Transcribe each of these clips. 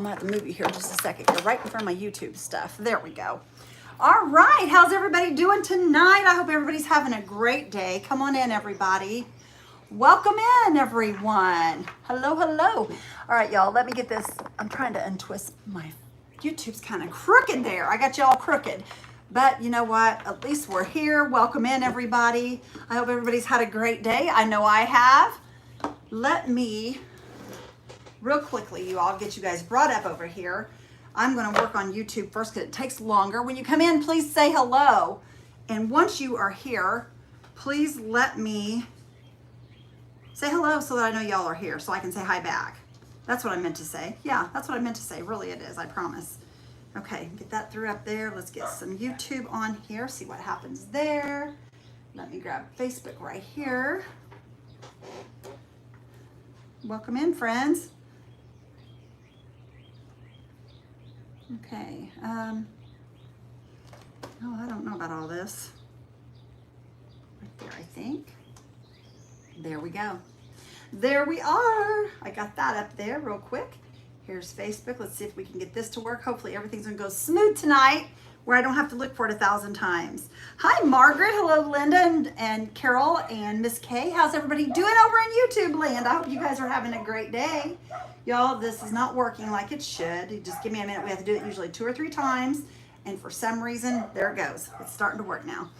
I'm gonna have to move you here just a second. You're right in front of my YouTube stuff. There we go. All right, how's everybody doing tonight? I hope everybody's having a great day. Come on in, everybody. Welcome in, everyone. Hello, hello. All right, y'all, let me get this. I'm trying to untwist my YouTube's kind of crooked there. I got y'all crooked. But you know what? At least we're here. Welcome in, everybody. I hope everybody's had a great day. I know I have. Let me real quickly, I'll get you guys brought up over here. I'm going to work on YouTube first because it takes longer. When you come in, please say hello. And once you are here, please let me say hello so that I know y'all are here so I can say hi back. That's what I meant to say. Yeah, that's what I meant to say. Really it is, I promise. Okay, get that through up there. Let's get some YouTube on here, see what happens there. Let me grab Facebook right here. Welcome in, friends. Okay, oh, I don't know about all this. Right there, I think. There we go. There we are. I got that up there real quick. Here's Facebook. Let's see if we can get this to work. Hopefully everything's gonna go smooth tonight where I don't have to look for it 1,000 times. Hi, Margaret. Hello, Linda and Carol and Miss Kay. How's everybody doing over in YouTube land? I hope you guys are having a great day. Y'all, this is not working like it should. Just give me a minute. We have to do it usually 2 or 3 times. And for some reason, there it goes. It's starting to work now.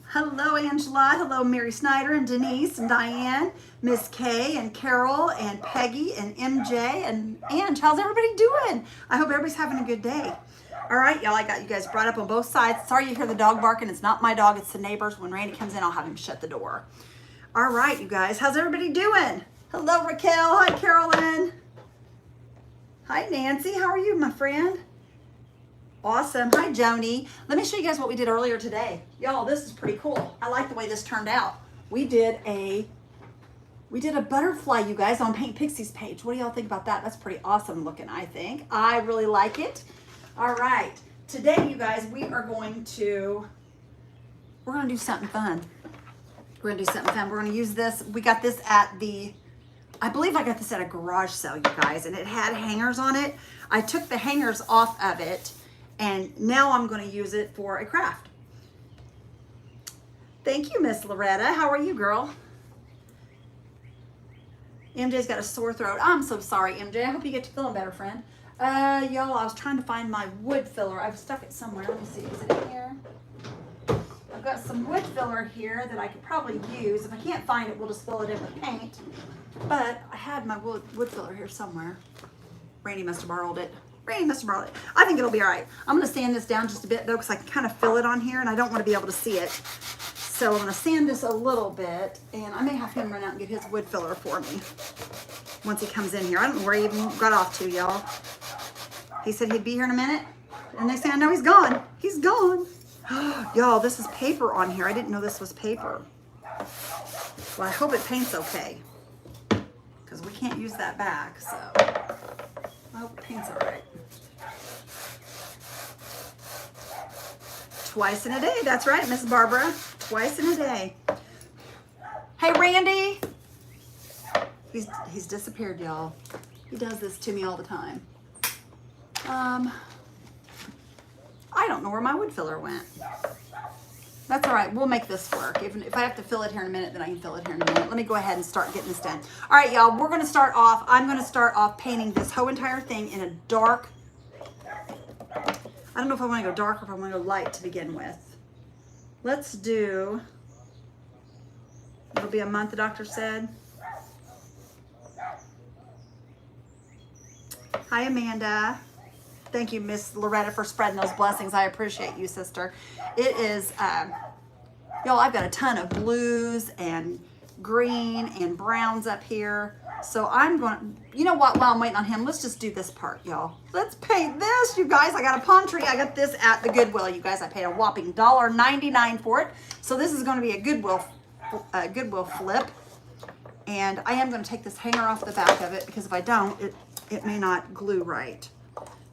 Hello, Angela. Hello, Mary Snyder and Denise and Diane, Miss Kay and Carol and Peggy and MJ and Ange. How's everybody doing? I hope everybody's having a good day. All right, y'all, I got you guys brought up on both sides. Sorry you hear the dog barking. It's not my dog. It's the neighbors. When Randy comes in, I'll have him shut the door. All right, you guys. How's everybody doing? Hello, Raquel. Hi, Carolyn. Hi, Nancy. How are you, my friend? Awesome. Hi, Joni. Let me show you guys what we did earlier today. Y'all, this is pretty cool. I like the way this turned out. We did a butterfly, you guys, on Paint Pixie's page. What do y'all think about that? That's pretty awesome looking, I think. I really like it. All right. Today, you guys, we're going to do something fun. We're going to do something fun. We're going to use this. We got this at I believe I got this at a garage sale, you guys, and it had hangers on it. I took the hangers off of it, and now I'm going to use it for a craft. Thank you, Miss Loretta. How are you, girl? MJ's got a sore throat. I'm so sorry, MJ. I hope you get to feeling better, friend. Y'all, I was trying to find my wood filler. I've stuck it somewhere. Let me see. Is it in here? I've got some wood filler here that I could probably use. If I can't find it, we'll just fill it in with paint. But I had my wood filler here somewhere. Randy must have borrowed it. Randy must have borrowed it. I think it'll be all right. I'm going to sand this down just a bit, though, because I can kind of fill it on here, and I don't want to be able to see it. So I'm going to sand this a little bit, and I may have him run out and get his wood filler for me once he comes in here. I don't know where he even got off to, y'all. He said he'd be here in a minute, and next thing I know, he's gone. He's gone. Y'all, this is paper on here. I didn't know this was paper. Well, I hope it paints okay, because we can't use that back, so I hope it paints all right. Twice in a day. That's right, Miss Barbara. Twice in a day. Hey, Randy. He's disappeared, y'all. He does this to me all the time. I don't know where my wood filler went. That's all right. We'll make this work. If I have to fill it here in a minute, then I can fill it here in a minute. Let me go ahead and start getting this done. All right, y'all. We're going to start off. I'm going to start off painting this whole entire thing in a dark. I don't know if I want to go dark or if I want to go light to begin with. Let's do. It'll be a month, the doctor said. Hi, Amanda. Thank you, Miss Loretta, for spreading those blessings. I appreciate you, sister. It is, y'all, I've got a ton of blues and green and browns up here. So I'm going, you know what, while I'm waiting on him, let's just do this part, y'all. Let's paint this, you guys. I got a palm tree. I got this at the Goodwill, you guys. I paid a whopping $1.99 for it. So this is going to be a Goodwill flip. And I am going to take this hanger off the back of it because if I don't, it may not glue right.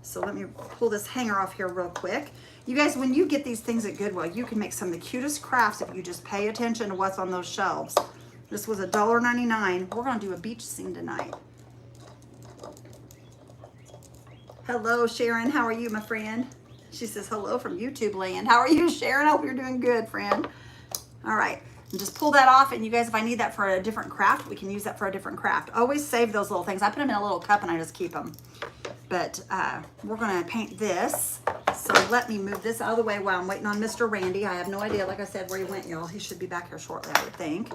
So let me pull this hanger off here real quick. You guys, when you get these things at Goodwill, you can make some of the cutest crafts if you just pay attention to what's on those shelves. This was $1.99. We're going to do a beach scene tonight. Hello, Sharon. How are you, my friend? She says hello from YouTube land. How are you, Sharon? I hope you're doing good, friend. All right. And just pull that off. And you guys, if I need that for a different craft, we can use that for a different craft. Always save those little things. I put them in a little cup and I just keep them. But we're going to paint this. So let me move this out of the way while I'm waiting on Mr. Randy. I have no idea, like I said, where he went, y'all. He should be back here shortly, I would think.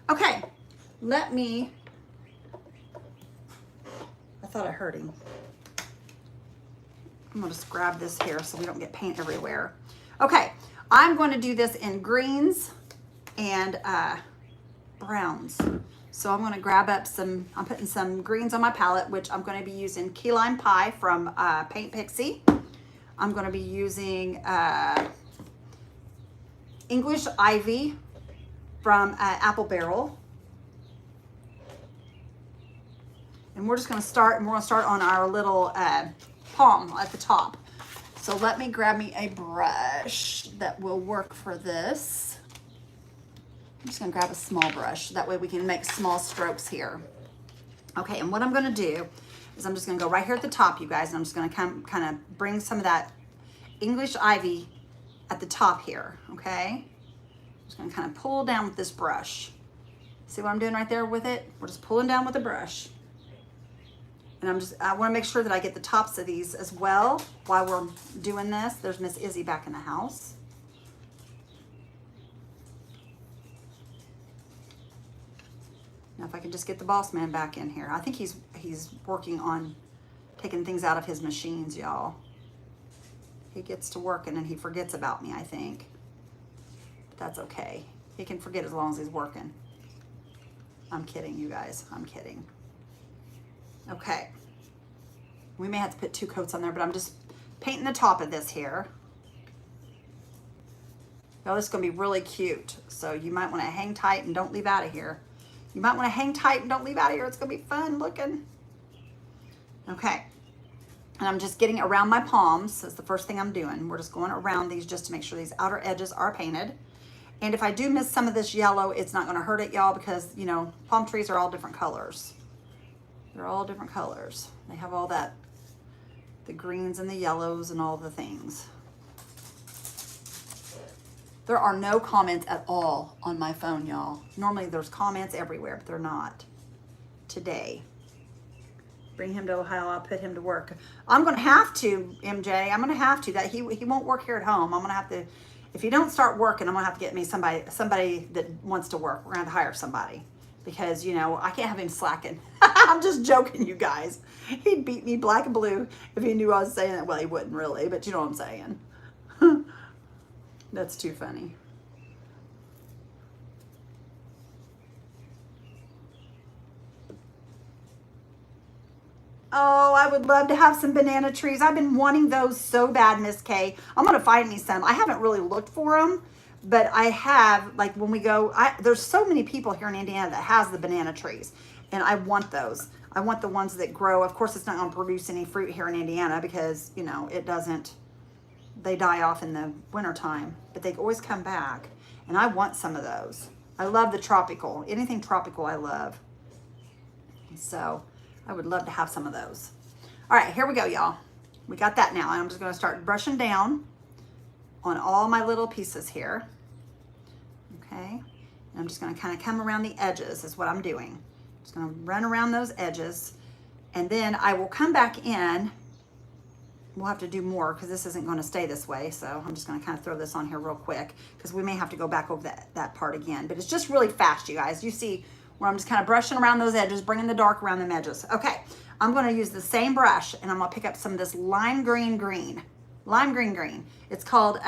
Okay. Let me... I thought I heard him. I'm going to just grab this here so we don't get paint everywhere. Okay. I'm going to do this in greens and browns. So I'm going to grab up some, I'm putting some greens on my palette, which I'm going to be using Key Lime Pie from Paint Pixie. I'm going to be using English Ivy from Apple Barrel. And we're just going to start, and we're going to start on our little palm at the top. So let me grab me a brush that will work for this. I'm just gonna grab a small brush. That way we can make small strokes here. Okay, and what I'm gonna do is I'm just gonna go right here at the top, you guys, and I'm just gonna kind of bring some of that English Ivy at the top here, okay? I'm just gonna kind of pull down with this brush. See what I'm doing right there with it? We're just pulling down with the brush. And I want to make sure that I get the tops of these as well while we're doing this. There's Miss Izzy back in the house. Now if I can just get the boss man back in here. I think he's working on taking things out of his machines, y'all. He gets to work and then he forgets about me, I think. But that's okay. He can forget as long as he's working. I'm kidding, you guys. I'm kidding. Okay, we may have to put 2 coats on there, but I'm just painting the top of this here. Now this is gonna be really cute. So you might wanna hang tight and don't leave out of here. You might wanna hang tight and don't leave out of here. It's gonna be fun looking. Okay, and I'm just getting around my palms. That's the first thing I'm doing. We're just going around these just to make sure these outer edges are painted. And if I do miss some of this yellow, it's not gonna hurt it, y'all, because you know, palm trees are all different colors. They're all different colors. They have all that, the greens and the yellows and all the things. There are no comments at all on my phone, y'all. Normally there's comments everywhere, but they're not today. Bring him to Ohio, I'll put him to work. I'm gonna have to, MJ, I'm gonna have to. That he won't work here at home. I'm gonna have to, if you don't start working, I'm gonna have to get me somebody that wants to work. We're gonna have to hire somebody. Because, you know, I can't have him slacking. I'm just joking, you guys. He'd beat me black and blue if he knew I was saying that. Well, he wouldn't really, but you know what I'm saying. That's too funny. Oh, I would love to have some banana trees. I've been wanting those so bad, Miss Kay. I'm going to find me some. I haven't really looked for them. But I have, like when we go, there's so many people here in Indiana that has the banana trees. And I want those. I want the ones that grow. Of course, it's not going to produce any fruit here in Indiana because, you know, it doesn't, they die off in the wintertime. But they always come back. And I want some of those. I love the tropical. Anything tropical I love. So I would love to have some of those. All right, here we go, y'all. We got that now. And I'm just going to start brushing down on all my little pieces here. Okay, and I'm just going to kind of come around the edges is what I'm doing. Just going to run around those edges, and then I will come back in. We'll have to do more because this isn't going to stay this way, so I'm just going to kind of throw this on here real quick because we may have to go back over that part again, but it's just really fast, you guys. You see where I'm just kind of brushing around those edges, bringing the dark around the edges. Okay, I'm going to use the same brush, and I'm going to pick up some of this lime green. It's called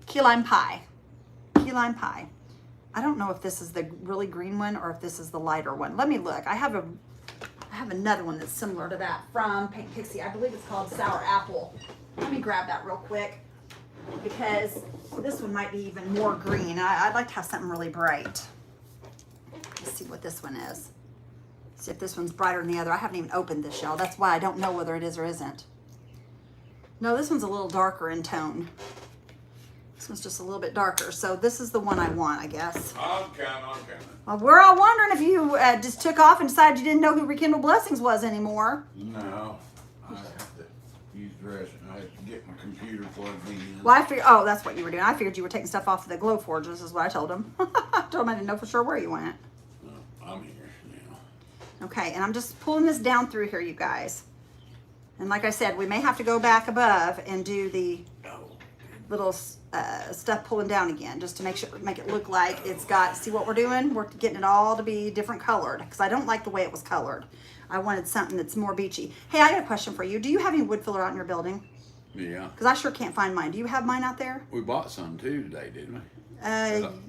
Key Lime Pie. Key Lime Pie. I don't know if this is the really green one or if this is the lighter one. Let me look. I have another one that's similar to that from Paint Pixie. I believe it's called Sour Apple. Let me grab that real quick because this one might be even more green. I'd like to have something really bright. Let's see what this one is. See if this one's brighter than the other. I haven't even opened this, y'all. That's why I don't know whether it is or isn't. No, this one's a little darker in tone. This one's just a little bit darker. So this is the one I want, I guess. I'm counting. Well, we're all wondering if you just took off and decided you didn't know who Rekindle Blessings was anymore. No. I have to use the restroom. I have to get my computer plugged in. Well, I figured, oh, that's what you were doing. I figured you were taking stuff off of the Glow Forges, is what I told him. I told him I didn't know for sure where you went. Well, I'm here now. Okay, and I'm just pulling this down through here, you guys. And like I said, we may have to go back above and do the little stuff pulling down again, just to make it look like it's got, see what we're doing? We're getting it all to be different colored, because I don't like the way it was colored. I wanted something that's more beachy. Hey, I got a question for you. Do you have any wood filler out in your building? Yeah. Because I sure can't find mine. Do you have mine out there? We bought some too today, didn't we?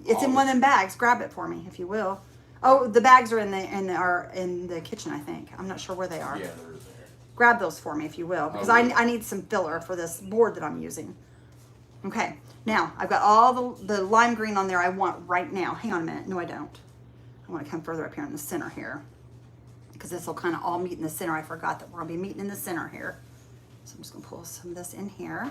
It's in one of them bags. Grab it for me, if you will. Oh, the bags are in the kitchen, I think. I'm not sure where they are. Yeah, they're there. Grab those for me, if you will, because I need some filler for this board that I'm using. Okay, now I've got all the lime green on there I want right now. Hang on a minute. No, I don't. I want to come further up here in the center here, because this will kind of all meet in the center. I forgot that we're going to be meeting in the center here. So I'm just going to pull some of this in here.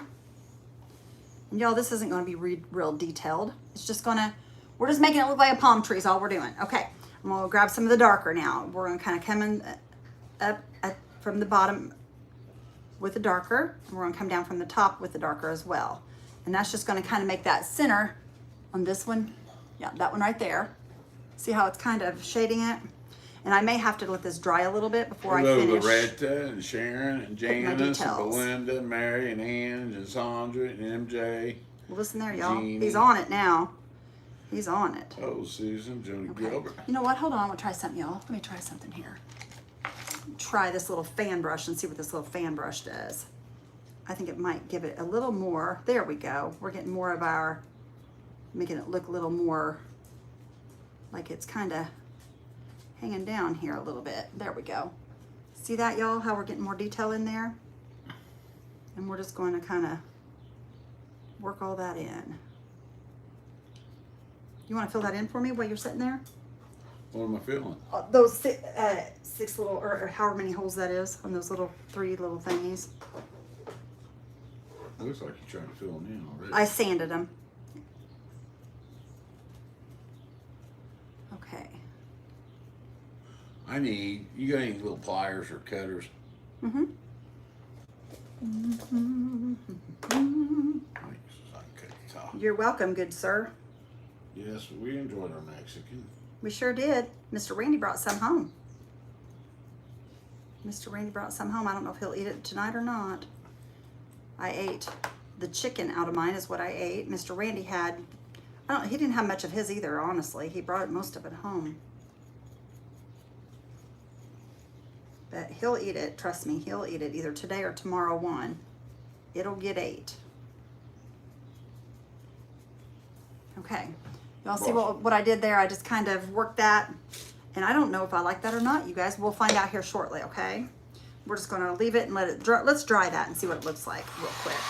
And y'all, this isn't going to be real detailed. It's just going to, we're just making it look like a palm tree is all we're doing. Okay, I'm going to grab some of the darker now. We're going to kind of come in up from the bottom with the darker. And we're going to come down from the top with the darker as well. And that's just going to kind of make that center on this one. Yeah, that one right there. See how it's kind of shading it? And I may have to let this dry a little bit before I finish. Loretta and Sharon and Janice and details. Belinda, Mary and Ange and Sandra and MJ. Well, listen there, y'all. Jeannie. He's on it now. He's on it. Oh, Susan, Jody Okay. Gilbert. You know what? Hold on. I'm going to try something, y'all. Let me try something here. Try this little fan brush and see what this little fan brush does. I think it might give it a little more. There we go. We're getting more of our, making it look a little more like it's kind of hanging down here a little bit. There we go. See that, y'all? How we're getting more detail in there? And we're just going to kind of work all that in. You want to fill that in for me while you're sitting there? What am I feeling? Those six little, or however many holes that is on those little 3 little thingies. Looks like you're trying to fill them in already. I sanded them. Okay. You got any little pliers or cutters? Mm-hmm. Thanks. I can cut the top. You're welcome, good sir. Yes, we enjoyed our Mexican. We sure did. Mr. Randy brought some home. Mr. Randy brought some home. I don't know if he'll eat it tonight or not. I ate the chicken out of mine is what I ate. Mr. Randy had, he didn't have much of his either, honestly. He brought most of it home. But he'll eat it, trust me, he'll eat it either today or tomorrow 1. It'll get 8. Okay, y'all see what I did there? I just kind of worked that, and I don't know if I like that or not, you guys. We'll find out here shortly, okay? We're just gonna leave it and let it dry. Let's dry that and see what it looks like real quick.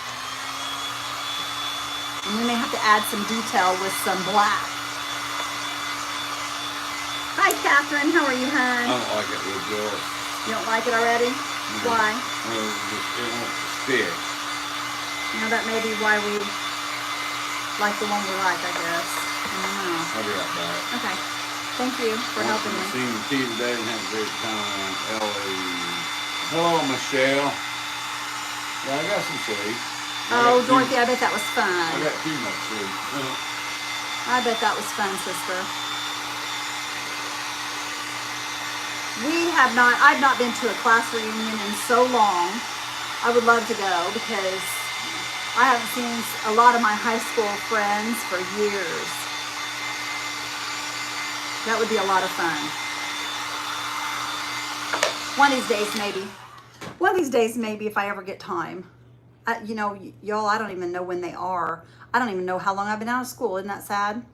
And we may have to add some detail with some black. Hi, Catherine. How are you, I hon? don't like it with yours. You don't like it already? Why? It won't stick. You know, that may be why we like the one we like, I guess. I don't know. I'll be right back. Okay. Thank you for helping me. Seen the tea today and had a great time. Hello, Michelle. Yeah, I got some sleep. Oh, Dorothy, I bet that was fun. I got too much sleep. I bet that was fun, sister. I've not been to a class reunion in so long. I would love to go because I haven't seen a lot of my high school friends for years. That would be a lot of fun. One of these days, maybe. One of these days, maybe, if I ever get time. You know, y'all, I don't even know when they are. I don't even know how long I've been out of school. Isn't that sad?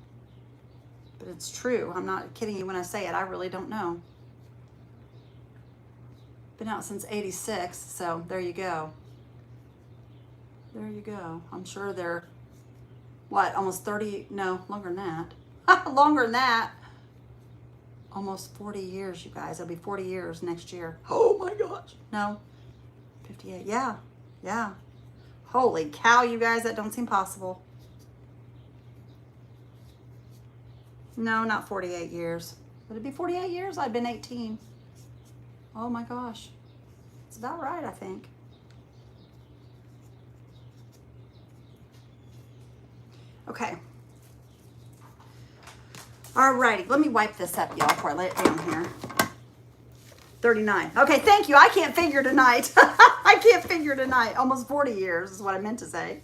But it's true. I'm not kidding you when I say it. I really don't know. Been out since '86, so there you go. There you go. I'm sure they're, what, almost 30, no, longer than that. Longer than that. Almost 40 years, you guys. It'll be 40 years next year. Oh my gosh. No, 58. Yeah, yeah. Holy cow, you guys, that don't seem possible. No, not 48 years. Would it be 48 years? I've been 18. Oh my gosh. It's about right, I think. Okay. Alrighty, let me wipe this up, y'all, before I lay it down here. 39. Okay, thank you. I can't figure tonight. I can't figure tonight. Almost 40 years is what I meant to say.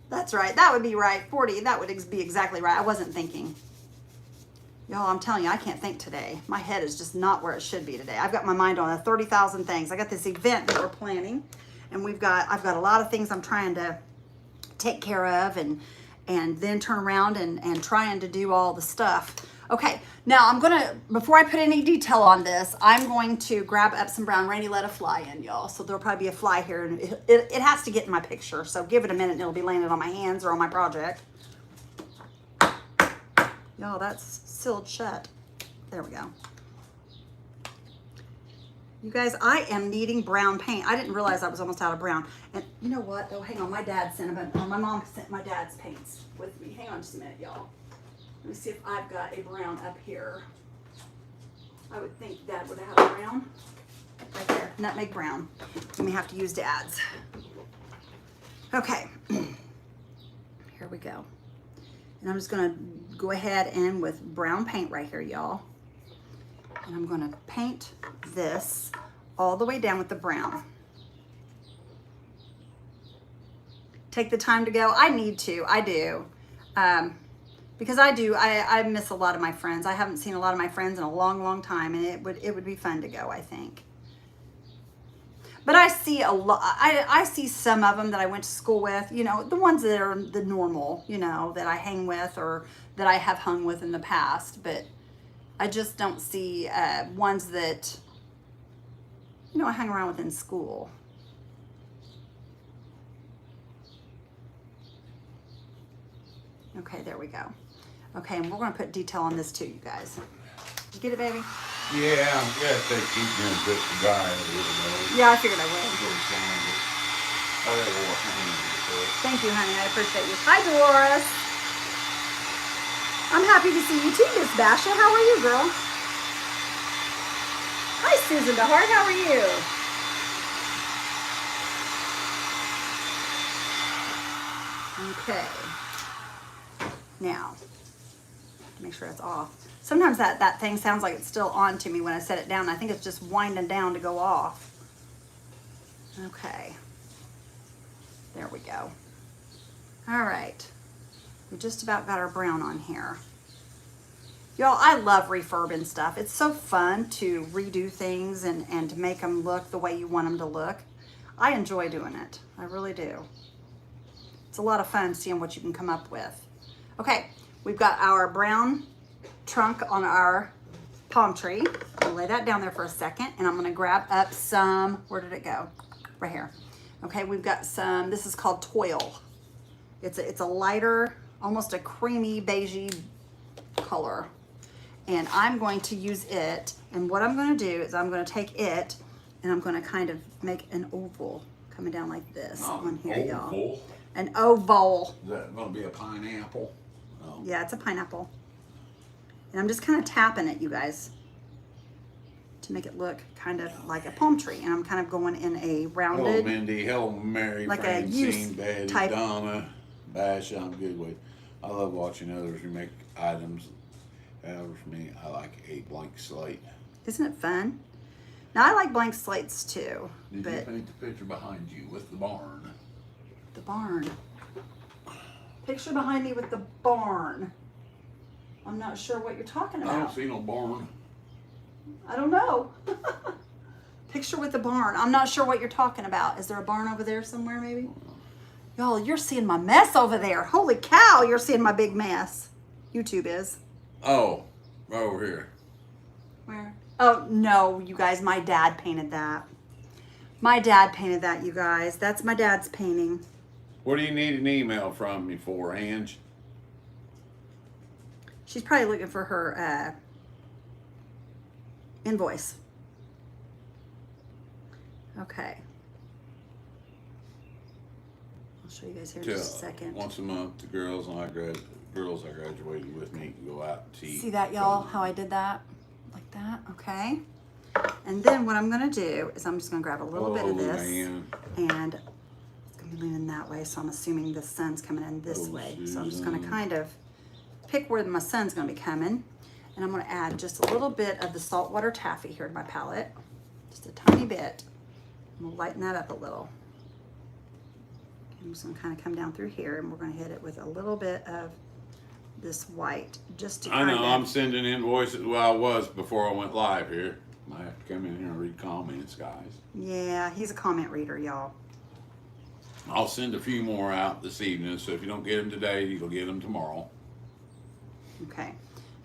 That's right. That would be right. 40. That would be exactly right. I wasn't thinking. Y'all, I'm telling you, I can't think today. My head is just not where it should be today. I've got my mind on 30,000 things. I got this event that we're planning, and I've got a lot of things I'm trying to take care of and then turn around and trying to do all the stuff. Okay, now I'm gonna, before I put any detail on this, I'm going to grab up some brown. Rainy let a fly in, y'all. So there'll probably be a fly here, and it has to get in my picture. So give it a minute and it'll be landing on my hands or on my project. Y'all, that's sealed shut. There we go. You guys, I am needing brown paint. I didn't realize I was almost out of brown. And you know what? Oh, hang on. My dad sent them, or my mom sent my dad's paints with me. Hang on just a minute, y'all. Let me see if I've got a brown up here. I would think Dad would have a brown. Right there, nutmeg brown. We may have to use Dad's. Okay, here we go. And I'm just gonna go ahead and with brown paint right here, y'all. And I'm gonna paint this all the way down with the brown. Take the time to go. I need to, I do. Because I miss a lot of my friends. I haven't seen a lot of my friends in a long, long time, and it would be fun to go, I think. But I see a lot, I see some of them that I went to school with, you know, the ones that are the normal, you know, that I hang with or that I have hung with in the past, but I just don't see ones that, you know, I hang around with in school. Okay, there we go. Okay, and we're gonna put detail on this too, you guys. You get it, baby? Yeah, I guess they keep doing just the guy a little bit. Yeah, I figured I would. Thank Thank you, honey. I appreciate you. Hi, Dolores. I'm happy to see you too, Miss Basha. How are you, girl? Hi, Susan DeHart. How are you? Okay. Now, make sure it's off. Sometimes that thing sounds like it's still on to me when I set it down. I think it's just winding down to go off. Okay. There we go. All right. We just about got our brown on here. Y'all, I love refurbing stuff. It's so fun to redo things and to make them look the way you want them to look. I enjoy doing it. I really do. It's a lot of fun seeing what you can come up with. Okay, we've got our brown trunk on our palm tree. I'll lay that down there for a second, and I'm gonna grab up some, where did it go? Right here. Okay, we've got some, this is called Toil. It's a lighter, almost a creamy beigey color. And I'm going to use it, and what I'm gonna do is I'm gonna take it and I'm gonna kind of make an oval coming down like this on here, y'all. An oval. Is that gonna be a pineapple? Oh. Yeah, it's a pineapple. And I'm just kind of tapping it, you guys, to make it look kind of like a palm tree. And I'm kind of going in a rounded. Hello, Mindy. Hello, Mary. Like Francine, a Betty, type. Donna, Bash. I'm good with. I love watching others remake items. However, for me, I like a blank slate. Isn't it fun? Now, I like blank slates too. Did but you paint the picture behind you with the barn? The barn. Picture behind me with the barn. I'm not sure what you're talking I about. don't see no barn. I don't know. Picture with the barn. I'm not sure what you're talking about. Is there a barn over there somewhere maybe? Y'all, you're seeing my mess over there. Holy cow, you're seeing my big mess. YouTube is. Oh, right over here. Where? Oh, no, you guys, my dad painted that. My dad painted that, you guys. That's my dad's painting. What do you need an email from me for, Ange? She's probably looking for her invoice. Okay. I'll show you guys here in just a second. Once a month, the girls I graduated with me can go out to eat. See that, y'all? How I did that? Like that? Okay. And then what I'm gonna do is I'm just gonna grab a little bit of this, man. and it's gonna be leaning that way, so I'm assuming the sun's coming in this way. So I'm just gonna kind of pick where my sun's gonna be coming, and I'm gonna add just a little bit of the saltwater taffy here to my palette, just a tiny bit. I'm gonna lighten that up a little. I'm just gonna kind of come down through here, and we're gonna hit it with a little bit of this white, just to I kind know, I'm of. sending invoices. Well, I was before I went live here. I have to come in here and read comments, guys. Yeah, he's a comment reader, y'all. I'll send a few more out this evening, so if you don't get them today, you'll get them tomorrow. Okay,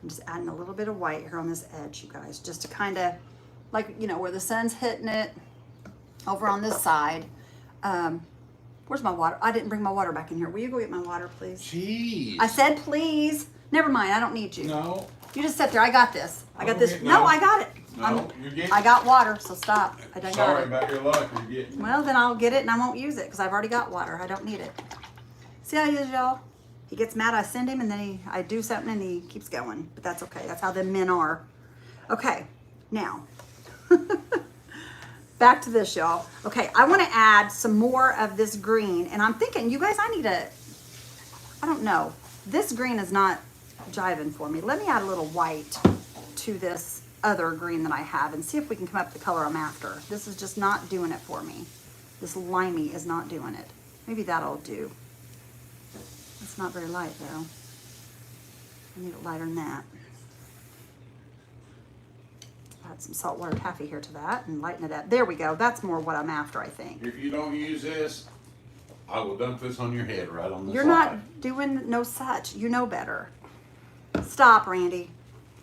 I'm just adding a little bit of white here on this edge, you guys, just to kind of, like, you know, where the sun's hitting it over on this side. Where's my water? I didn't bring my water back in here. Will you go get my water, please? Jeez. I said please. Never mind, I don't need you. No. You just sit there. I got this. I got Oh, this. yeah, No, no. I got it. No, you're getting I got water, so stop. I done got Sorry it. about your luck. You're getting Well, then I'll get it and I won't use it because I've already got water. I don't need it. See how he is, y'all? He gets mad, I send him, and then I do something and he keeps going. But that's okay. That's how the men are. Okay, now. Back to this, y'all. Okay, I want to add some more of this green. And I'm thinking, you guys, I don't know. This green is not jiving for me. Let me add a little white to this other green that I have and see if we can come up with the color I'm after. This is just not doing it for me. This limey is not doing it. Maybe that'll do. It's not very light though. I need it lighter than that. Add some saltwater taffy here to that and lighten it up. There we go. That's more what I'm after, I think. If you don't use this, I will dump this on your head right on the You're side. not doing no such. You know better. Stop, Randy.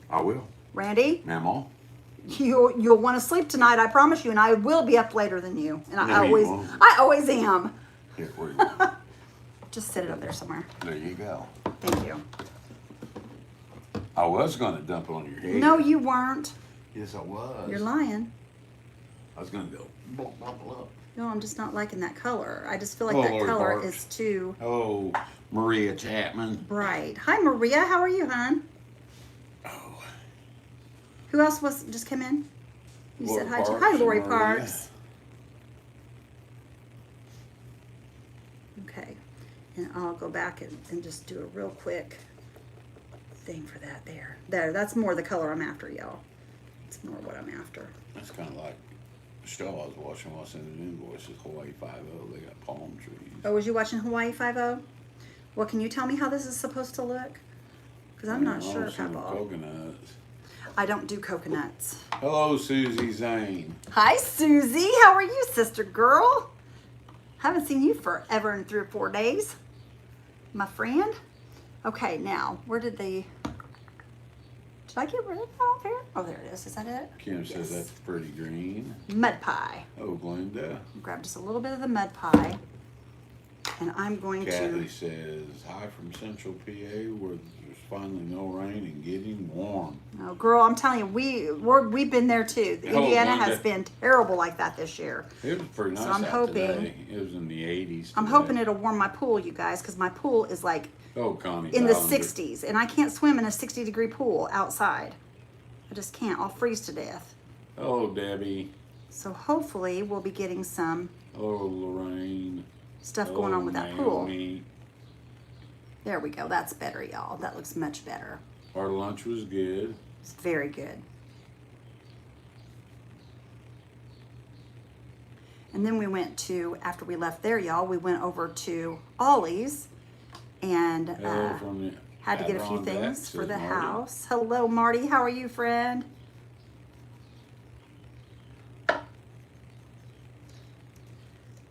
I will. Randy, Mama. you'll want to sleep tonight. I promise you, and I will be up later than you. And No, you won't. I always am. Here, where you going? Just sit it up there somewhere. There you go. Thank you. I was going to dump it on your head. No, you weren't. Yes, I was. You're lying. I was going to go. Blah, blah, blah. No, I'm just not liking that color. I just feel like Oh, that Lord color Parks. is too Oh, Maria Chapman. bright. Hi, Maria. How are you, hon? Oh. Who else just came in? You Lori said hi to. Parks Hi, and Lori Maria. Parks. Okay, and I'll go back and just do a real quick thing for that there. There, that's more the color I'm after, y'all. It's more what I'm after. That's kind of like the show I was watching while I sending invoices, Hawaii 5-0. They got palm trees. Oh, was you watching Hawaii 5-0? Well, can you tell me how this is supposed to look? Because I'm not sure, Some Papa. coconuts. I don't do coconuts. Hello, Susie Zane. Hi, Susie. How are you, sister girl? Haven't seen you forever in 3 or 4 days. My friend. Okay, now, where did they... Did I get rid of that off here? Oh, there it is. Is that it? Kim says Yes. that's pretty green. Mud pie. Oh, Glenda. Grab just a little bit of the mud pie. And I'm going Kathy to... says, hi from Central PA where there's finally no rain and getting warm. Oh, girl, I'm telling you, we've been there too. Hello, Indiana has Glenda. been terrible like that this year. It was pretty nice So I'm out hoping- today. It was in the 80s I'm today. hoping it'll warm my pool, you guys, because my pool is like Oh, Connie in the Ballinger. 60s, and I can't swim in a 60-degree pool outside. I just can't. I'll freeze to death. Oh, Debbie. So hopefully we'll be getting some Oh, Lorraine. stuff going on with that pool. Naomi. There we go. That's better, y'all. That looks much better. Our lunch was good. It's very good. And then we went to, after we left there, y'all, we went over to Ollie's and Hello from the had to get a few Adirondacks, things for says the Marty. house. Hello, Marty. How are you, friend?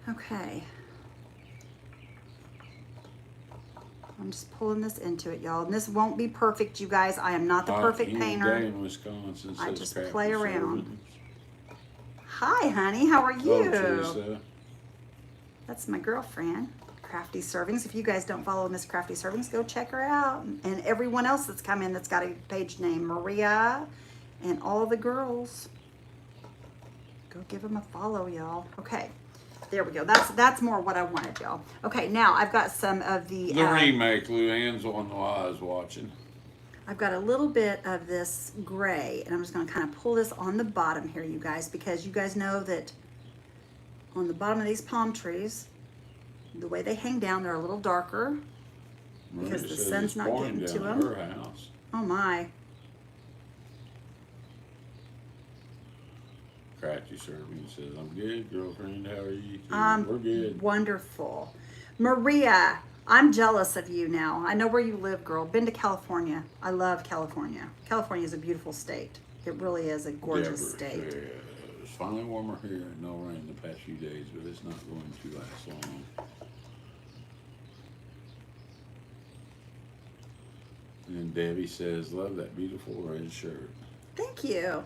Okay. I'm just pulling this into it, y'all. And this won't be perfect, you guys. I am not the perfect Ian painter. Day in Wisconsin I says just crafty play around. servants. Hi, honey. How are Hello, you? Teresa. That's my girlfriend, Crafty Servings. If you guys don't follow Miss Crafty Servings, go check her out. And everyone else that's come in that's got a page name, Maria, and all the girls. Go give them a follow, y'all. Okay, there we go. That's more what I wanted, y'all. Okay, now I've got some of the... The remake, Luann's on while I was watching. I've got a little bit of this gray, and I'm just going to kind of pull this on the bottom here, you guys, because you guys know that on the bottom of these palm trees, the way they hang down, they're a little darker because Maria the says sun's it's not pouring getting to down them. her house. Oh my. Cratchy Serbian says, I'm good, girlfriend. How are you? We're good. Wonderful. Maria, I'm jealous of you now. I know where you live, girl. Been to California. I love California. California is a beautiful state. It really is a gorgeous Deborah state. says, it's finally warmer here and no rain the past few days, but it's not going to last long. And Debbie says, love that beautiful red shirt. Thank you.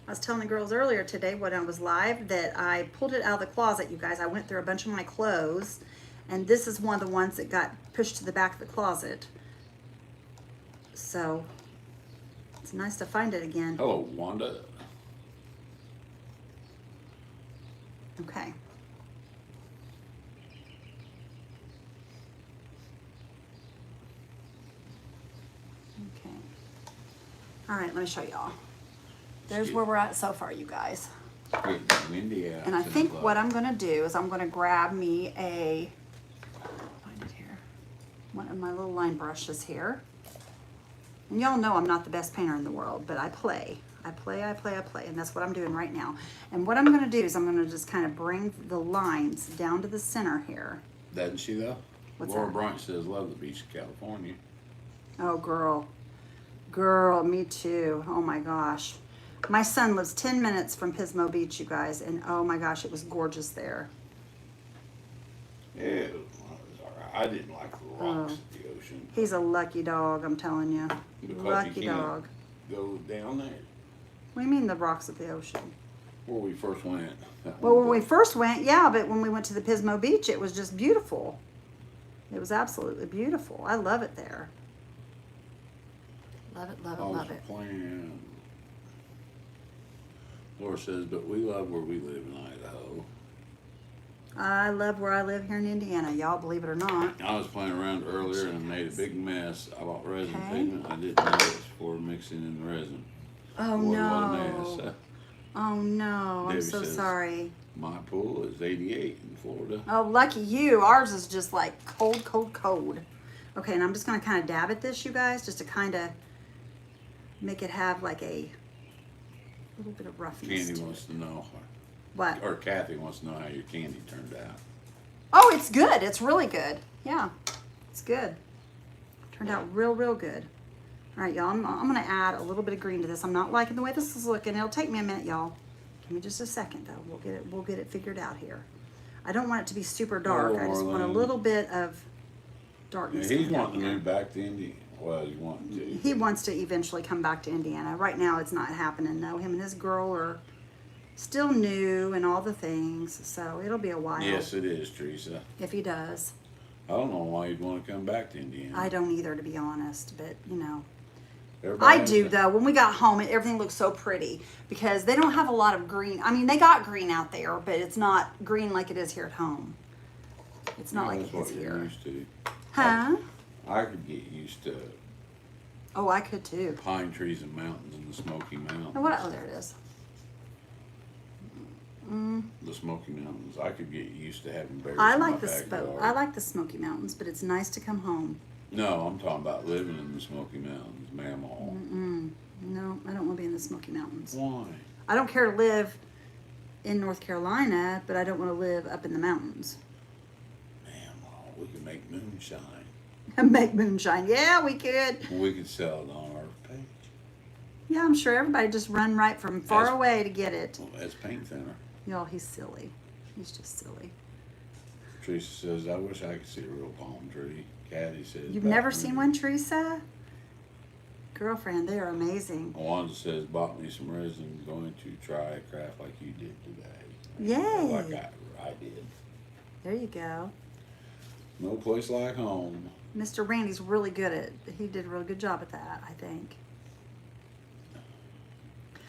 I was telling the girls earlier today when I was live that I pulled it out of the closet, you guys. I went through a bunch of my clothes, and this is one of the ones that got pushed to the back of the closet. So it's nice to find it again. Hello, Wanda. Okay. Okay. All right, let me show y'all. There's where we're at so far, you guys. Getting windy out And I tonight. think what I'm gonna do is I'm gonna grab me a, find it here, one of my little line brushes here. And y'all know I'm not the best painter in the world, but I play. I play, and that's what I'm doing right now. And what I'm gonna do is I'm gonna just kind of bring the lines down to the center here. Doesn't she though? What's Laura that? Bryant says, love the beach of California. Oh, girl. Girl, me too. Oh my gosh. My son lives 10 minutes from Pismo Beach, you guys, and oh my gosh, it was gorgeous there. Yeah, it was all right. I didn't like the rocks at the ocean. He's a lucky dog, I'm telling you. Because Lucky you can't dog. go down there. What do you mean the rocks at the ocean? Where we first went. Well, when we first went, yeah, but when we went to the Pismo Beach, it was just beautiful. It was absolutely beautiful. I love it there. Love it, love it, love it. Plan. Laura says, but we love where we live in Idaho. I love where I live here in Indiana, y'all, believe it or not. I was playing around earlier and made a big mess. I bought resin Okay. pigment. I didn't know it was for mixing in the resin. Oh, Boy, what a no. mess. Oh, no. I'm Debbie so says- sorry. My pool is 88 in Florida. Oh, lucky you. Ours is just like cold, cold, cold. Okay, and I'm just going to kind of dab at this, you guys, just to kind of make it have like a little bit of roughness Candy to wants it. to know, What? or Kathy wants to know how your candy turned out. Oh, it's good. It's really good. Yeah, it's good. Turned out real, real good. All right, y'all, I'm going to add a little bit of green to this. I'm not liking the way this is looking. It'll take me a minute, y'all. Give me just a second, though. We'll get it figured out here. I don't want it to be super dark. Oh, I just want a Marlene. little bit of Yeah, darkness. he's coming down wanting to here. move back to India. Well, he's wanting to. He wants to eventually come back to Indiana. Right now, it's not happening, though. Him and his girl are still new and all the things, so it'll be a while. Yes, it is, Teresa. If he does. I don't know why you'd want to come back to Indiana. I don't either, to be honest, but, you know. Everybody I has do, a- though. When we got home, everything looked so pretty because they don't have a lot of green. I mean, they got green out there, but it's not green like it is here at home. It's not like That's it what is you're here. used to. Huh? I could get used to Oh, I could too. pine trees and mountains in the Smoky Mountains. Oh, what? Oh, there it is. The Smoky Mountains. I could get used to having bears I in my like the backyard. I like the Smoky Mountains, but it's nice to come home. No, I'm talking about living in the Smoky Mountains, mammal. No, I don't want to be in the Smoky Mountains. Why? I don't care to live in North Carolina, but I don't want to live up in the mountains. Mammal. We could make moonshine. Make moonshine. Yeah, we could. We could sell it on our page. Yeah, I'm sure everybody just run right from far That's- away to get it. Well, that's paint thinner. Y'all, he's silly. He's just silly. Teresa says, I wish I could see a real palm tree. Caddy says, You've "Bought never me." seen one, Teresa? Girlfriend, they are amazing. Wanda says, bought me some resin, going to try a craft like you did today. Yay. Like I did. There you go. No place like home. Mr. Randy's really good at, he did a really good job at that, I think.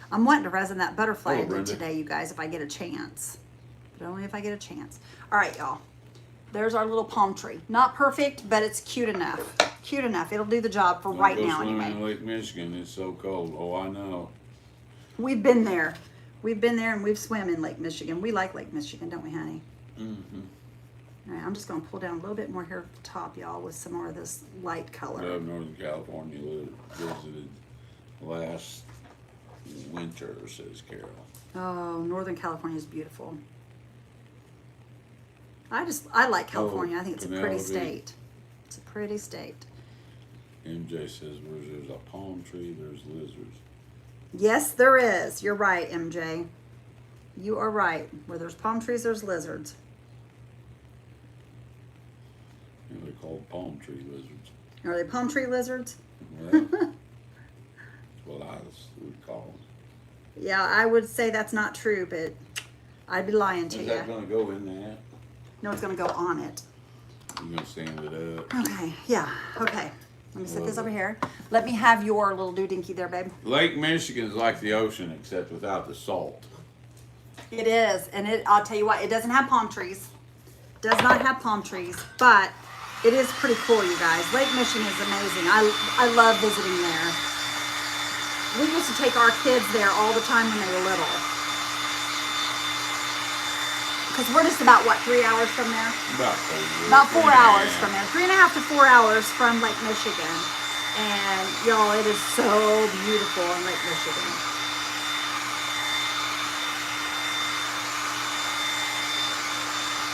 I'm wanting to resin that butterfly Hello, I did Brenda. today, you guys, if I get a chance. But only if I get a chance. All right, y'all. There's our little palm tree. Not perfect, but it's cute enough. cute enough. It'll do the job for Don't right go now swimming anyway. in Lake Michigan. It's so cold. Oh, I know. We've been there. We've been there and we've swam in Lake Michigan. We like Lake Michigan, don't we, honey? Mm-hmm. All right, I'm just going to pull down a little bit more here at the top, y'all, with some more of this light color. Love Northern California. Visited last winter, says Carol. Oh, Northern California is beautiful. I like California. I think it's a pretty Penelope. state. It's a pretty state. MJ says, where there's a palm tree, there's lizards. Yes, there is. You're right, MJ. You are right. Where there's palm trees, there's lizards. You know, they're called palm tree lizards. Are they palm tree lizards? Well, that's what I would call them. Yeah, I would say that's not true, but I'd be lying to Is you. that going to go in that? No, it's going to go on it. You're going to stand it up. Okay, yeah, okay. Let me set this over here. Let me have your little doodinky there, babe. Lake Michigan is like the ocean, except without the salt. It is, and I'll tell you what, it doesn't have palm trees. Does not have palm trees, but it is pretty cool, you guys. Lake Michigan is amazing. I love visiting there. We used to take our kids there all the time when they were little. Because we're just about, what, 3 hours from there? About 4 hours from there. 3.5 to 4 hours from Lake Michigan. And, y'all, it is so beautiful in Lake Michigan.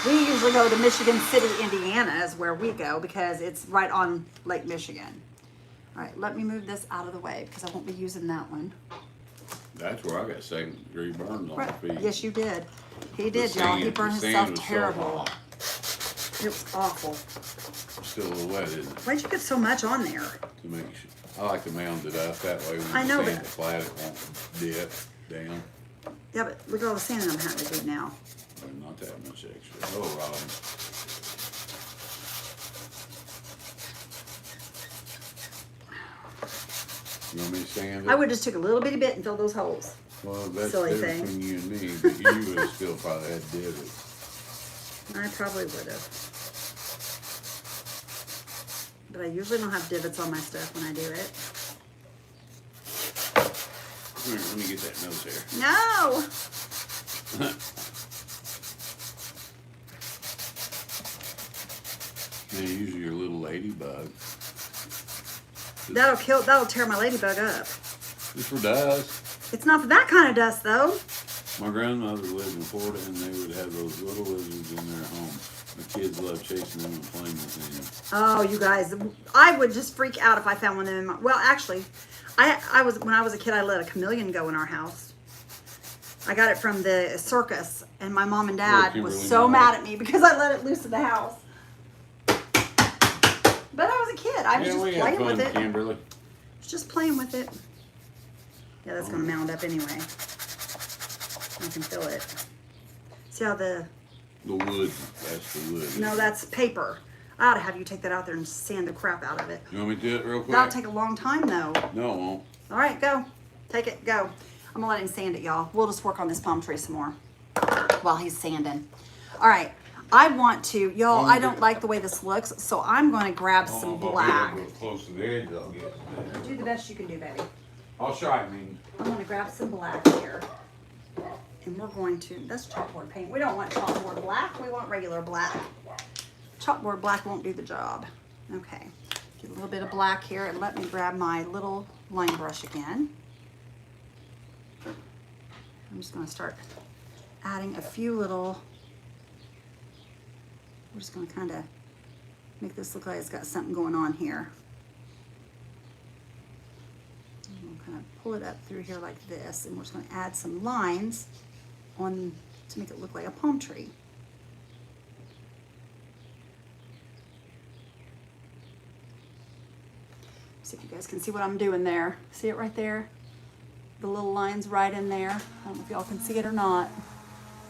We usually go to Michigan City, Indiana is where we go because it's right on Lake Michigan. All right, let me move this out of the way because I won't be using that one. That's where I got second-degree burns on my feet. Yes, you did. He did, y'all. He burned himself terrible. It was awful. Still a little wet, isn't it? Why'd you get so much on there? To make sure. I like to mound it up that way when I know, you sand but- it flat, it won't dip down. Yeah, but look at all the sanding I'm having to do now. Not that much extra. Oh, Robin. You want me to sand it? I would just took a little bitty bit and fill those holes. Well, that's Silly different thing. between you and me, but you would have still probably had divots. I probably would have. But I usually don't have divots on my stuff when I do it. Here, let me get that nose hair. No! Man, usually your little ladybug. That'll tear my ladybug up. Just for dust. It's not for that kind of dust though. My grandmother lived in Florida, and they would have those little lizards in their home. The kids loved chasing them and playing with them. Oh, you guys, I would just freak out if I found one of them in my, well, actually, when I was a kid, I let a chameleon go in our house. I got it from the circus, and my mom and dad was so mad at me because I let it loose in the house. But I was a kid. I was just we had playing fun, with it. Kimberly. Just playing with it. Yeah, that's gonna mound up anyway. I can feel it. See how the wood, that's the wood. no, that's paper. I ought to have you take that out there and sand the crap out of it. You want me to do it real quick? That'll take a long time though. No, it won't. All right, go. Take it, go. I'm gonna let him sand it, y'all. We'll just work on this palm tree some more while he's sanding. All right, I want to, y'all, I don't like the way this looks, so I'm gonna grab some black. Close to the edge, I'll get. Do the best you can do, baby. I'll try, I mean. I'm gonna grab some black here. And we're going to, that's chalkboard paint. We don't want chalkboard black, we want regular black. Chalkboard black won't do the job. Okay, get a little bit of black here and let me grab my little line brush again. I'm just gonna start adding a few little, we're just gonna kinda make this look like it's got something going on here. And we'll kind of pull it up through here like this, and we're just gonna add some lines on to make it look like a palm tree. See if you guys can see what I'm doing there. See it right there? The little lines right in there. I don't know if y'all can see it or not.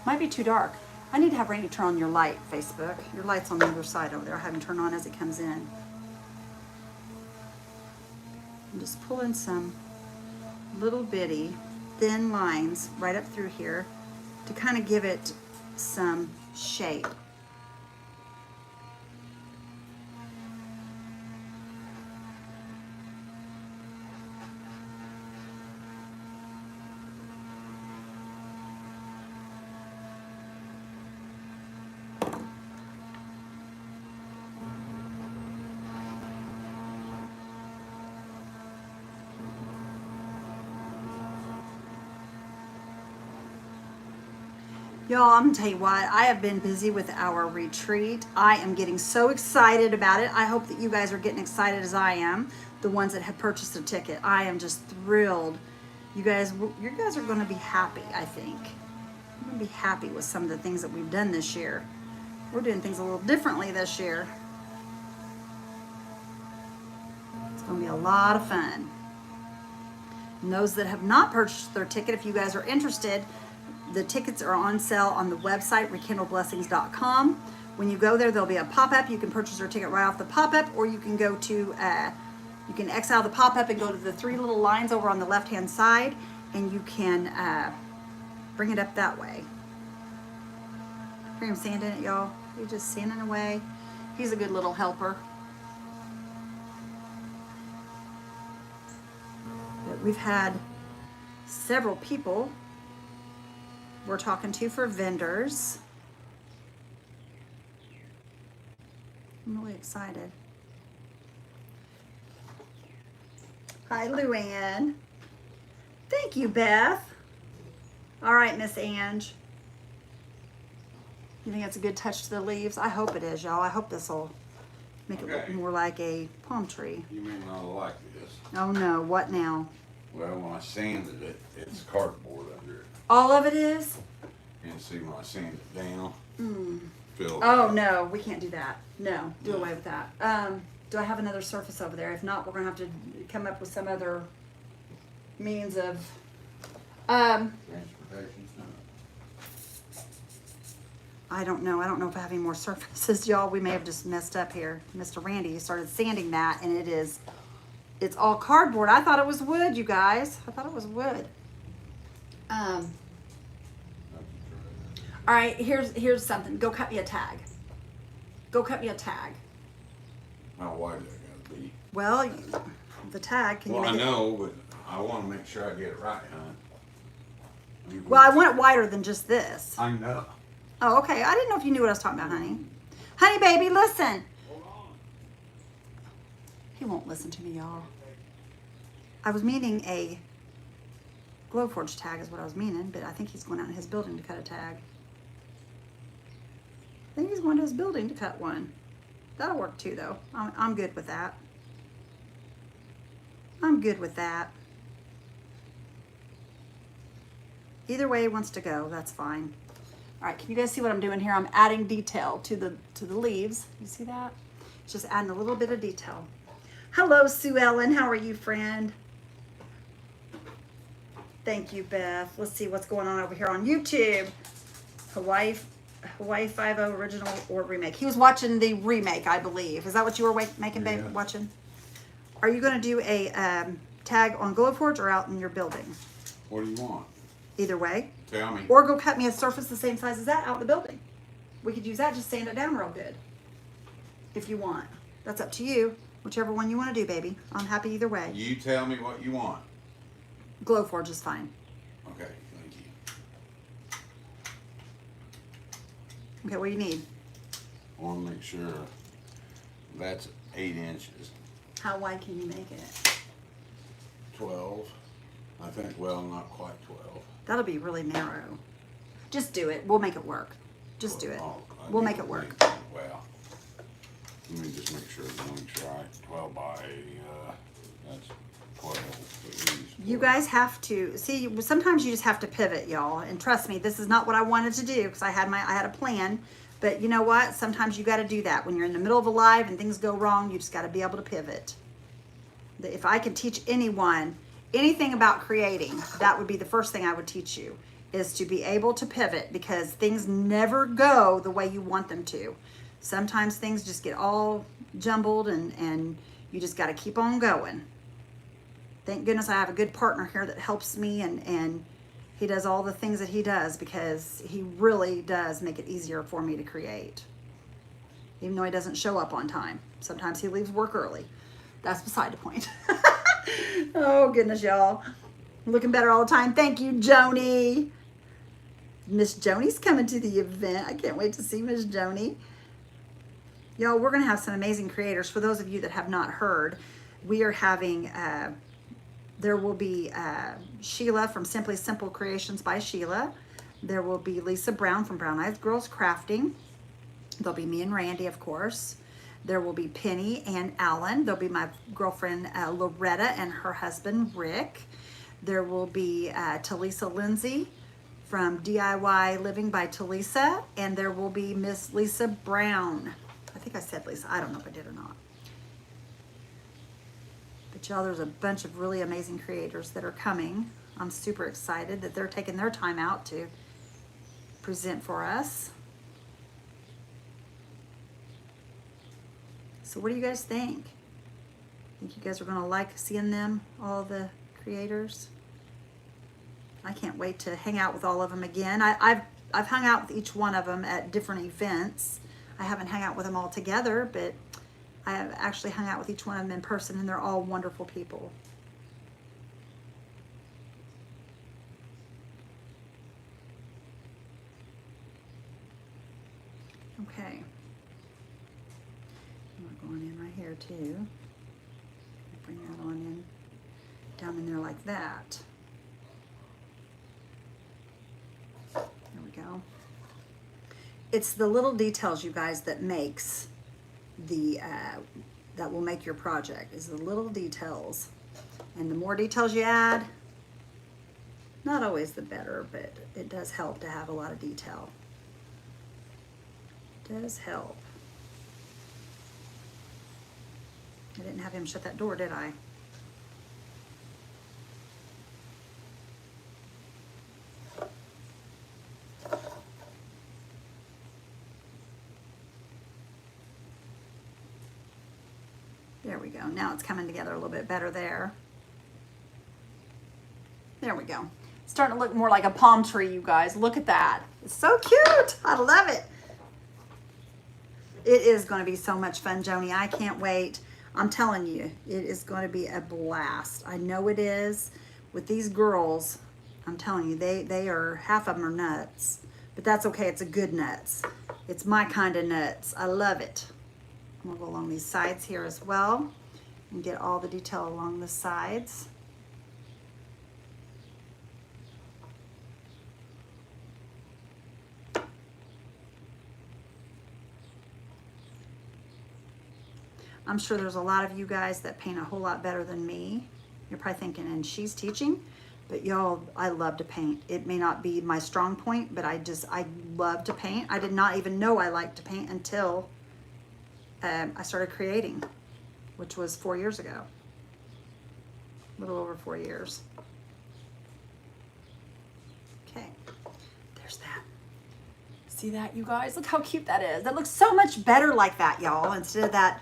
Might be too dark. I need to have Rainy turn on your light, Facebook. Your light's on the other side over there. I have him turn on as it comes in. I'm just pulling some little bitty thin lines right up through here to kind of give it some shape. Y'all, I'm gonna tell you what, I have been busy with our retreat. I am getting so excited about it. I hope that you guys are getting excited as I am, the ones that have purchased a ticket. I am just thrilled. You guys are gonna be happy, I think. I'm gonna be happy with some of the things that we've done this year. We're doing things a little differently this year. It's gonna be a lot of fun. And those that have not purchased their ticket, if you guys are interested, the tickets are on sale on the website, rekindleblessings.com. When you go there, there'll be a pop-up. You can purchase your ticket right off the pop-up, or you can go to, you can X out the pop-up and go to the 3 little lines over on the left-hand side, and you can bring it up that way. Hear him sanding it, y'all? He's just sanding away. He's a good little helper. But we've had several people we're talking to for vendors. I'm really excited. Hi, Luann. Thank you, Beth. All right, Miss Ange. You think that's a good touch to the leaves? I hope it is, y'all. I hope this will make it look more like a palm tree. You may not like this. Oh no, what now? Well, when I sanded it, it's cardboard under it. All of it is? And see when I sand it down, fill it Oh up. no, we can't do that. No, do away with that. Do I have another surface over there? If not, we're gonna have to come up with some other means of Transportation stuff. I don't know. I don't know if I have any more surfaces, y'all. We may have just messed up here. Mr. Randy started sanding that, and it's all cardboard. I thought it was wood, you guys. I thought it was wood. All right, here's something. Go cut me a tag. Go cut me a tag. How wide is that gotta be? Well, the tag, can Well, you I make it? know, but I want to make sure I get it right, hon. Well, I want it wider than just this. I know. Oh, okay. I didn't know if you knew what I was talking about, honey. Honey, baby, listen. He won't listen to me, y'all. I was meaning a Glowforge tag is what I was meaning, but I think he's going out in his building to cut a tag. I think he's going to his building to cut one. That'll work too, though. I'm good with that. I'm good with that. Either way he wants to go, that's fine. All right, can you guys see what I'm doing here? I'm adding detail to the leaves. You see that? Just adding a little bit of detail. Hello, Sue Ellen. How are you, friend? Thank you, Beth. Let's see what's going on over here on YouTube. Hawaii 5-0 original or remake. He was watching the remake, I believe. Is that what you were making, babe? Yeah. Watching? Are you going to do a tag on Glowforge or out in your building? What do you want? Either way. Tell me. Or go cut me a surface the same size as that out in the building. We could use that, just sand it down real good. If you want. That's up to you. Whichever one you want to do, baby. I'm happy either way. You tell me what you want. Glowforge is fine. Okay, thank you. Okay, what do you need? I want to make sure that's 8 inches. How wide can you make it? 12. I think, well, not quite 12. That'll be really narrow. Just do it. We'll make it work. Just do it. We'll make it work. Well, let me just make sure the link's right. 12 by, that's 12 at least. You guys have to see. Sometimes you just have to pivot, y'all. And trust me, this is not what I wanted to do because I had a plan. But you know what? Sometimes you got to do that when you're in the middle of a live and things go wrong. You just got to be able to pivot. If I could teach anyone anything about creating, that would be the first thing I would teach you, is to be able to pivot, because things never go the way you want them to. Sometimes things just get all jumbled and you just got to keep on going. Thank goodness I have a good partner here that helps me, and he does all the things that he does, because he really does make it easier for me to create. Even though he doesn't show up on time. Sometimes he leaves work early. That's beside the point. Oh, goodness, y'all. Looking better all the time. Thank you, Joni. Miss Joni's coming to the event. I can't wait to see Miss Joni. Y'all, we're going to have some amazing creators. For those of you that have not heard, we are having, there will be Sheila from Simply Simple Creations by Sheila. There will be Lisa Brown from Brown Eyed Girls Crafting. There'll be me and Randy, of course. There will be Penny and Alan. There'll be my girlfriend Loretta and her husband Rick. There will be Talisa Lindsay from DIY Living by Talisa. And there will be Miss Lisa Brown. I think I said Lisa. I don't know if I did or not. But y'all, there's a bunch of really amazing creators that are coming. I'm super excited that they're taking their time out to present for us. So what do you guys think? Think you guys are gonna like seeing them, all the creators? I can't wait to hang out with all of them again. I've hung out with each one of them at different events. I haven't hung out with them all together, but I have actually hung out with each one of them in person, and they're all wonderful people. Okay. We're going in right here too. Bring that on in, down in there like that. There we go. It's the little details, you guys, that makes the, that will make your project, is the little details. And the more details you add, not always the better, but it does help to have a lot of detail. It does help. I didn't have him shut that door, did I? There we go. Now it's coming together a little bit better there. There we go. It's starting to look more like a palm tree, you guys. Look at that. It's so cute. I love it. It is going to be so much fun, Joni. I can't wait. I'm telling you, it is going to be a blast. I know it is. With these girls, I'm telling you, they are, half of them are nuts. But that's okay. It's a good nuts. It's my kind of nuts. I love it. I'm going to go along these sides here as well and get all the detail along the sides. I'm sure there's a lot of you guys that paint a whole lot better than me. You're probably thinking, and she's teaching, but y'all, I love to paint. It may not be my strong point, but I love to paint. I did not even know I liked to paint until I started creating, which was 4 years ago. A little over 4 years. Okay, there's that. See that, you guys? Look how cute that is. That looks so much better like that, y'all, instead of that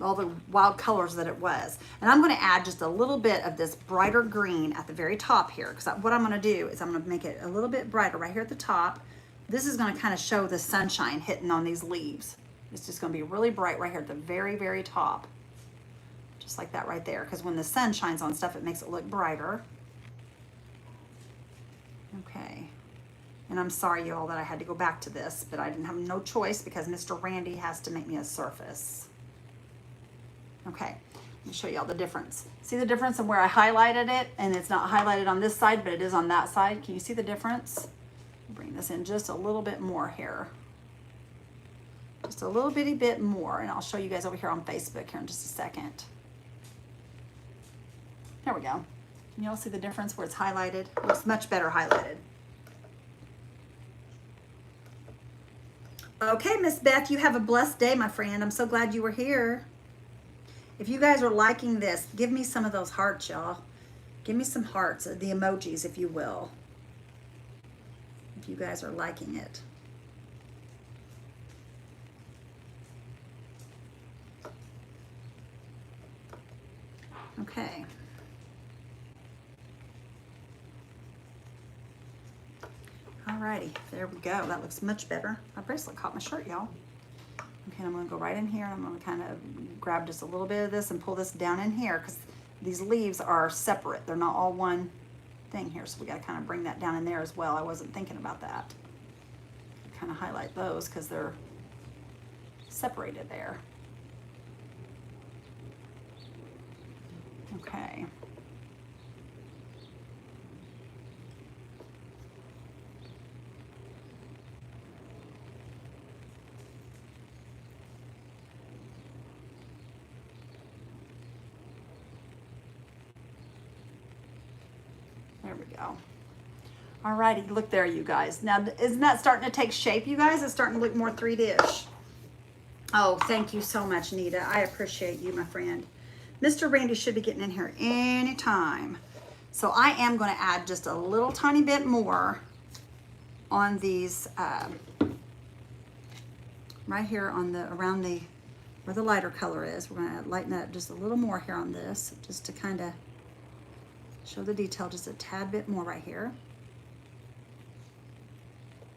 all the wild colors that it was. And I'm going to add just a little bit of this brighter green at the very top here, because what I'm going to do is I'm going to make it a little bit brighter right here at the top. This is going to kind of show the sunshine hitting on these leaves. It's just going to be really bright right here at the very, very top. Just like that right there, because when the sun shines on stuff, it makes it look brighter. Okay. And I'm sorry, y'all, that I had to go back to this, but I didn't have no choice because Mr. Randy has to make me a surface. Okay, let me show y'all the difference. See the difference in where I highlighted it, and it's not highlighted on this side, but it is on that side. Can you see the difference? Bring this in just a little bit more here. Just a little bitty bit more, and I'll show you guys over here on Facebook here in just a second. There we go. Can y'all see the difference where it's highlighted? It looks much better highlighted. Okay, Miss Beth, you have a blessed day, my friend. I'm so glad you were here. If you guys are liking this, give me some of those hearts, y'all. Give me some hearts, the emojis, if you will. If you guys are liking it. Okay. Alrighty, there we go. That looks much better. My bracelet caught my shirt, y'all. Okay, I'm gonna go right in here and I'm gonna kind of grab just a little bit of this and pull this down in here because these leaves are separate. They're not all one thing here, so we gotta kind of bring that down in there as well. I wasn't thinking about that. Kind of highlight those because they're separated there. Okay. There we go. Alrighty, look there, you guys. Now, isn't that starting to take shape, you guys? It's starting to look more 3D-ish. Oh, thank you so much, Nita. I appreciate you, my friend. Mr. Randy should be getting in here anytime. So I am going to add just a little tiny bit more on these, right here on the, around the, where the lighter color is. We're going to lighten that up just a little more here on this, just to kind of show the detail just a tad bit more right here.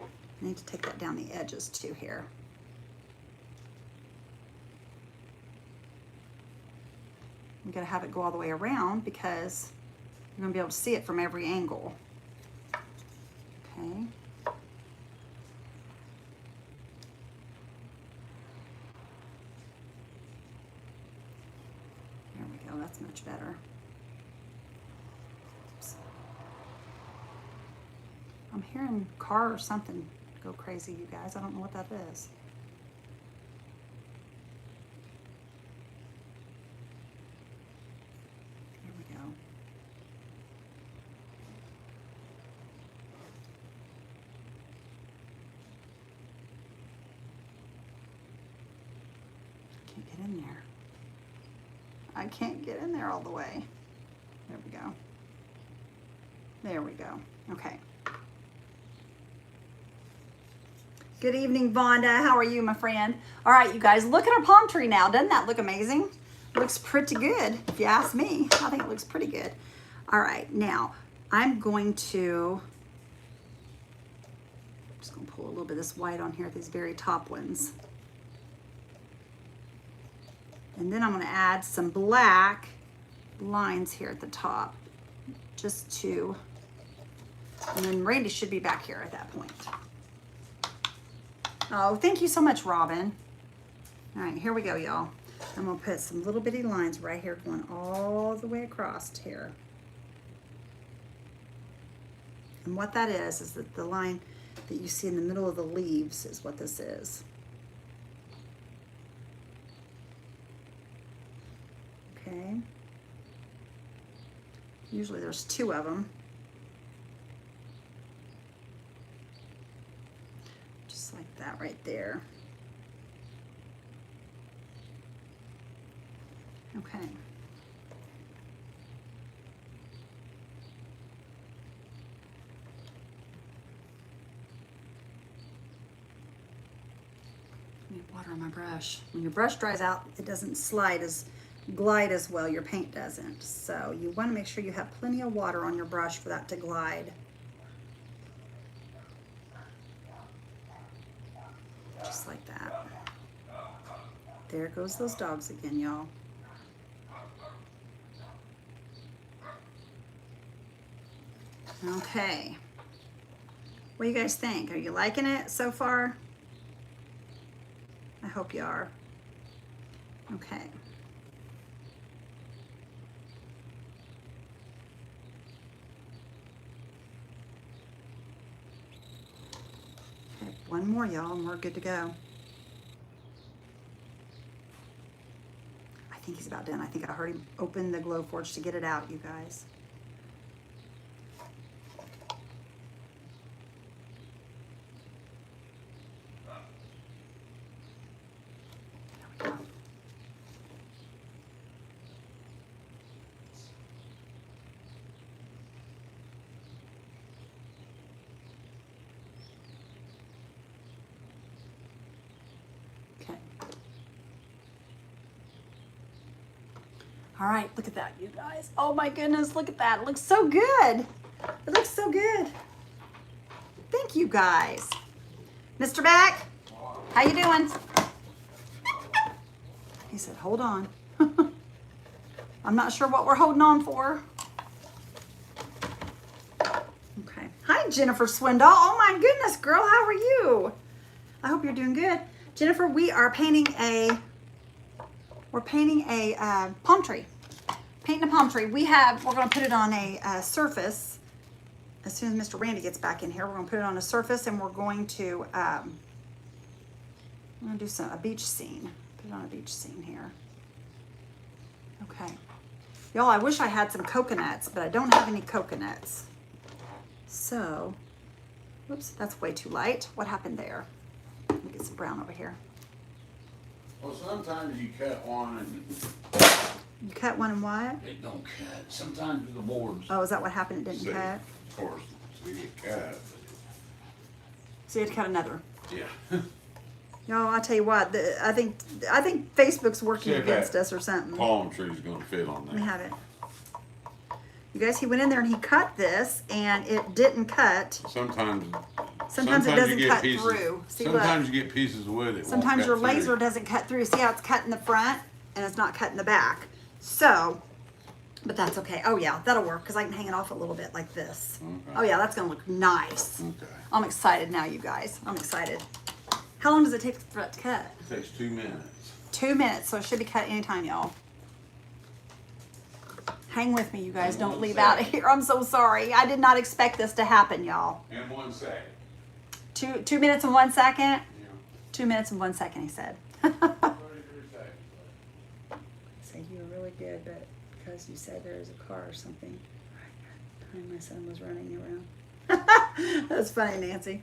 I need to take that down the edges too here. I'm going to have it go all the way around because you're going to be able to see it from every angle. Okay. There we go. That's much better. Oops. I'm hearing car or something go crazy, you guys. I don't know what that is. There we go. Can't get in there. I can't get in there all the way. There we go. There we go. Okay. Good evening, Vonda. How are you, my friend? All right, you guys, look at our palm tree now. Doesn't that look amazing? Looks pretty good, if you ask me. I think it looks pretty good. All right, now I'm going to, just gonna pull a little bit of this white on here at these very top ones. And then I'm gonna add some black lines here at the top, just to, and then Randy should be back here at that point. Oh, thank you so much, Robin. All right, here we go, y'all. I'm gonna put some little bitty lines right here going all the way across here. And what that is that the line that you see in the middle of the leaves is what this is. Okay. Usually there's two of them. Just like that right there. Okay. I need water on my brush. When your brush dries out, it doesn't glide as well. Your paint doesn't. So you want to make sure you have plenty of water on your brush for that to glide. Just like that. There goes those dogs again, y'all. Okay. What do you guys think? Are you liking it so far? I hope you are. Okay. Okay, one more, y'all, and we're good to go. I think he's about done. I think I heard him open the Glowforge to get it out, you guys. All right, look at that, you guys. Oh my goodness, look at that. It looks so good. It looks so good. Thank you, guys. Mr. Beck, how you doing? He said, hold on. I'm not sure what we're holding on for. Okay. Hi, Jennifer Swindoll. Oh my goodness, girl, how are you? I hope you're doing good. Jennifer, we are painting a palm tree. Painting a palm tree. We're going to put it on a surface. As soon as Mr. Randy gets back in here, we're going to put it on a surface, and we're going to do a beach scene. Put it on a beach scene here. Okay. Y'all, I wish I had some coconuts, but I don't have any coconuts. So, whoops, that's way too light. What happened there? Let me get some brown over here. Well, sometimes you cut one and You cut one and what? it don't cut. Sometimes the boards. Oh, is that what happened? It didn't See, cut? Of course, so you get cut. So you had to cut another. Yeah. No, I tell you what, I think Facebook's working See if against that us or something. Palm tree's gonna fit on Let me there. have it. You guys, he went in there and he cut this, and it didn't cut. Sometimes Sometimes it doesn't you get cut pieces, through. See, look. sometimes you get pieces of wood. It Sometimes won't your cut laser through. doesn't cut through. See how it's cut in the front and it's not cut in the back. So, but that's okay. Oh yeah, that'll work because I can hang it off a little bit like this. Okay. Oh yeah, that's gonna look nice. Okay. I'm excited now, you guys. I'm excited. How long does it take for it to cut? It takes 2 minutes. 2 minutes, so it should be cut anytime, y'all. Hang with me, you guys. In Don't 1 leave second. out of here. I'm so sorry. I did not expect this to happen, y'all. In 1 second. 2 minutes and 1 second? Yeah. 2 minutes and 1 second, he said. 33 seconds. Said you were really good, but because you said there was a car or something, time my son was running around. That's funny, Nancy.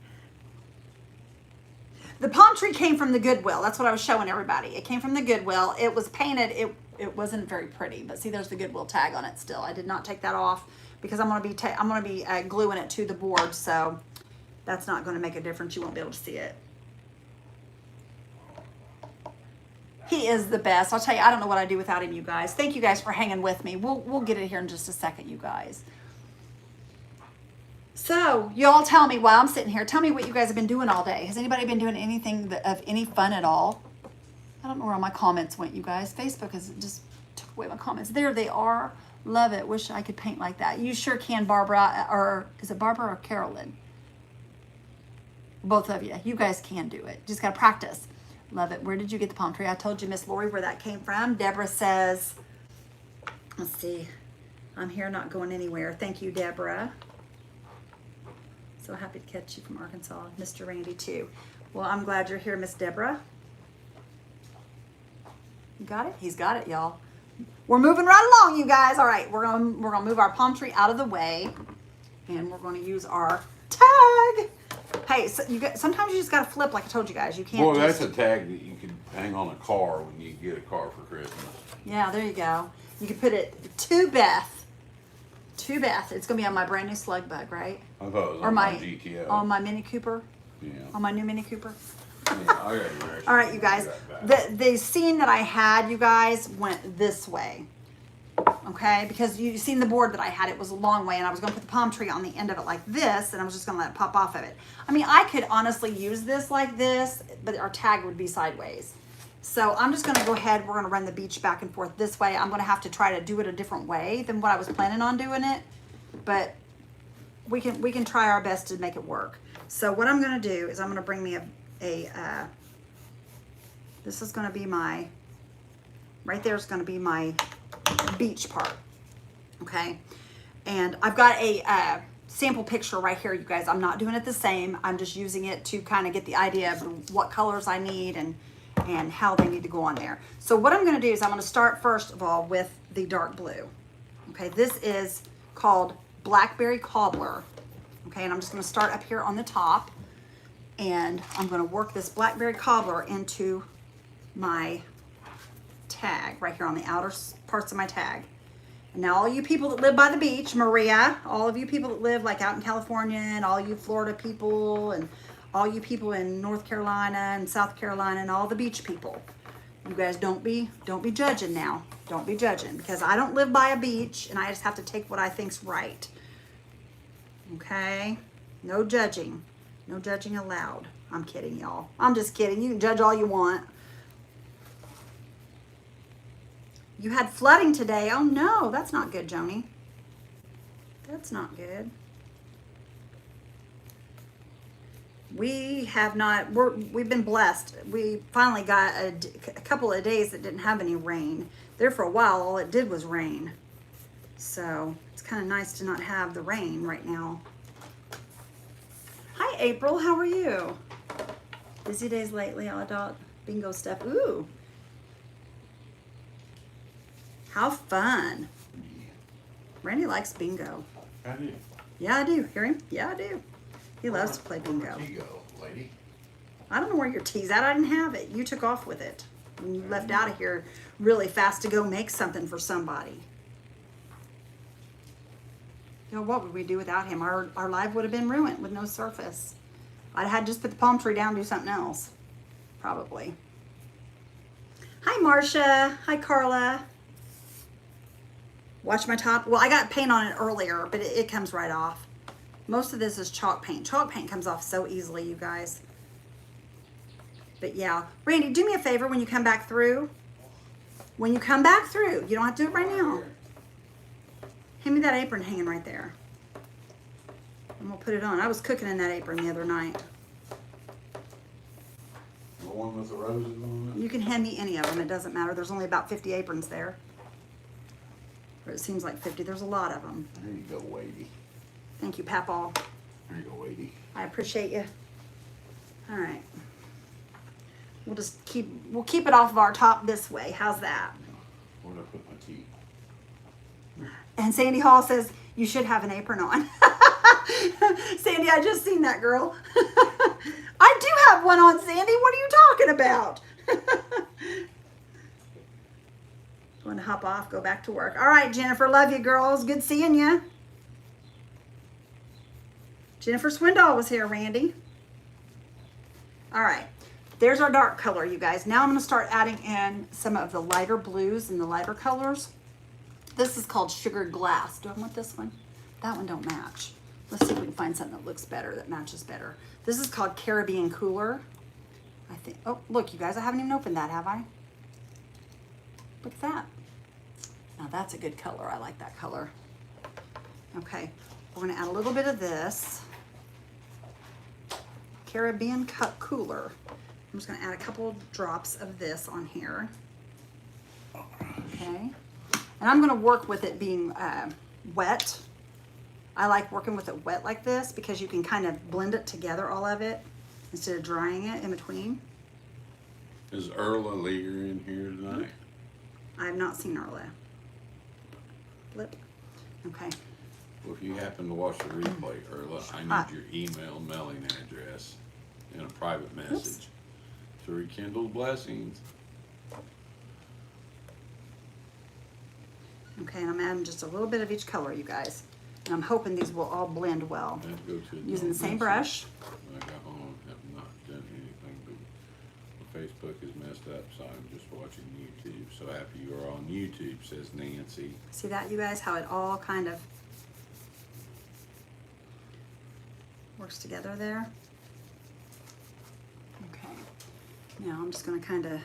The palm tree came from the Goodwill. That's what I was showing everybody. It came from the Goodwill. It was painted. It wasn't very pretty, but see, there's the Goodwill tag on it still. I did not take that off because I'm gonna be gluing it to the board, so that's not gonna make a difference. You won't be able to see it. He is the best. I'll tell you, I don't know what I'd do without him, you guys. Thank you guys for hanging with me. We'll get it here in just a second, you guys. So, y'all tell me while I'm sitting here, tell me what you guys have been doing all day. Has anybody been doing anything of any fun at all? I don't know where all my comments went, you guys. Facebook has just took away my comments. There they are. Love it. Wish I could paint like that. You sure can, Barbara. Or is it Barbara or Carolyn? Both of you. You guys can do it. Just got to practice. Love it. Where did you get the palm tree? I told you, Miss Lori, where that came from. Deborah says, let's see. I'm here, not going anywhere. Thank you, Deborah. So happy to catch you from Arkansas. Mr. Randy, too. Well, I'm glad you're here, Miss Deborah. You got it? He's got it, y'all. We're moving right along, you guys. All right, we're gonna move our palm tree out of the way, and we're gonna use our tag. Hey, so sometimes you just gotta flip, like I told you guys. You can't. Boy, just, that's a tag that you can hang on a car when you get a car for Christmas. Yeah, there you go. You can put it to Beth. To Beth. It's gonna be on my brand new Slug Bug, right? I thought it was Or on my GTO. on my Mini Cooper. Yeah. On my new Mini Cooper. Yeah, I got your All right, you guys. The scene that I had, you guys, went this way. Okay, because you seen the board that I had, it was a long way, and I was going to put the palm tree on the end of it like this, and I was just going to let it pop off of it. I mean, I could honestly use this like this, but our tag would be sideways. So I'm just going to go ahead. We're going to run the beach back and forth this way. I'm going to have to try to do it a different way than what I was planning on doing it, but we can try our best to make it work. So what I'm going to do is I'm going to bring me this is going to be my, right there is going to be my beach part, okay? And I've got a sample picture right here, you guys. I'm not doing it the same. I'm just using it to kind of get the idea of what colors I need and how they need to go on there. So what I'm going to do is I'm going to start first of all with the dark blue. Okay, this is called Blackberry Cobbler. Okay, and I'm just going to start up here on the top, and I'm going to work this Blackberry Cobbler into my tag right here on the outer parts of my tag. And now all you people that live by the beach, Maria, all of you people that live like out in California, and all you Florida people, and all you people in North Carolina and South Carolina, and all the beach people, you guys don't be judging now. Don't be judging, because I don't live by a beach, and I just have to take what I think's right. Okay? No judging. No judging allowed. I'm kidding, y'all. I'm just kidding. You can judge all you want. You had flooding today. Oh no, that's not good, Joni. That's not good. We have not, we've been blessed. We finally got a couple of days that didn't have any rain. There for a while, all it did was rain. So it's kind of nice to not have the rain right now. Hi, April, how are you? Busy days lately, all adult bingo stuff. Ooh. How fun. Randy likes bingo. I do. Yeah, I do. Hear him? Yeah, I do. He loves to play bingo. Where'd you go, lady? I don't know where your tea's at. I didn't have it. You took off with it. When you left out of here really fast to go make something for somebody. You know, what would we do without him? Our life would have been ruined with no surface. I'd had to just put the palm tree down and do something else. Probably. Hi, Marcia. Hi, Carla. Watch my top. Well, I got paint on it earlier, but it comes right off. Most of this is chalk paint. Chalk paint comes off so easily, you guys. But yeah. Randy, do me a favor when you come back through. When you come back through, you don't have to do it right now. Hand me that apron hanging right there. I'm going to put it on. I was cooking in that apron the other night. The one with the roses on it? You can hand me any of them. It doesn't matter. There's only about 50 aprons there. Or it seems like 50. There's a lot of them. There you go, Wadey. Thank you, Papal. There you go, Wadey. I appreciate you. All right. We'll keep it off of our top this way. How's that? Where'd I put my tea? And Sandy Hall says, you should have an apron on. Sandy, I just seen that, girl. I do have one on, Sandy. What are you talking about? Want to hop off, go back to work. All right, Jennifer, love you, girls. Good seeing you. Jennifer Swindoll was here, Randy. All right. There's our dark color, you guys. Now I'm going to start adding in some of the lighter blues and the lighter colors. This is called Sugared Glass. Do I want this one? That one don't match. Let's see if we can find something that looks better, that matches better. This is called Caribbean Cooler. I think, oh, look, you guys, I haven't even opened that, have I? What's that? Now that's a good color. I like that color. Okay, we're going to add a little bit of this. Caribbean Cooler. I'm just going to add a couple drops of this on here. Okay. And I'm going to work with it being wet. I like working with it wet like this because you can kind of blend it together, all of it, instead of drying it in between. Is Erla Lear in here tonight? I have not seen Arla. Flip. Okay. Well, if you happen to watch the replay, Erla, I need your email mailing address in a private message to rekindle blessings. Okay, and I'm adding just a little bit of each color, you guys. And I'm hoping these will all blend well. I'd go to Using the same brush. When I got home, have not done anything, but my Facebook is messed up, so I'm just watching YouTube. So happy you are on YouTube, says Nancy. See that, you guys, how it all kind of works together there? Okay. Now I'm just going to kind of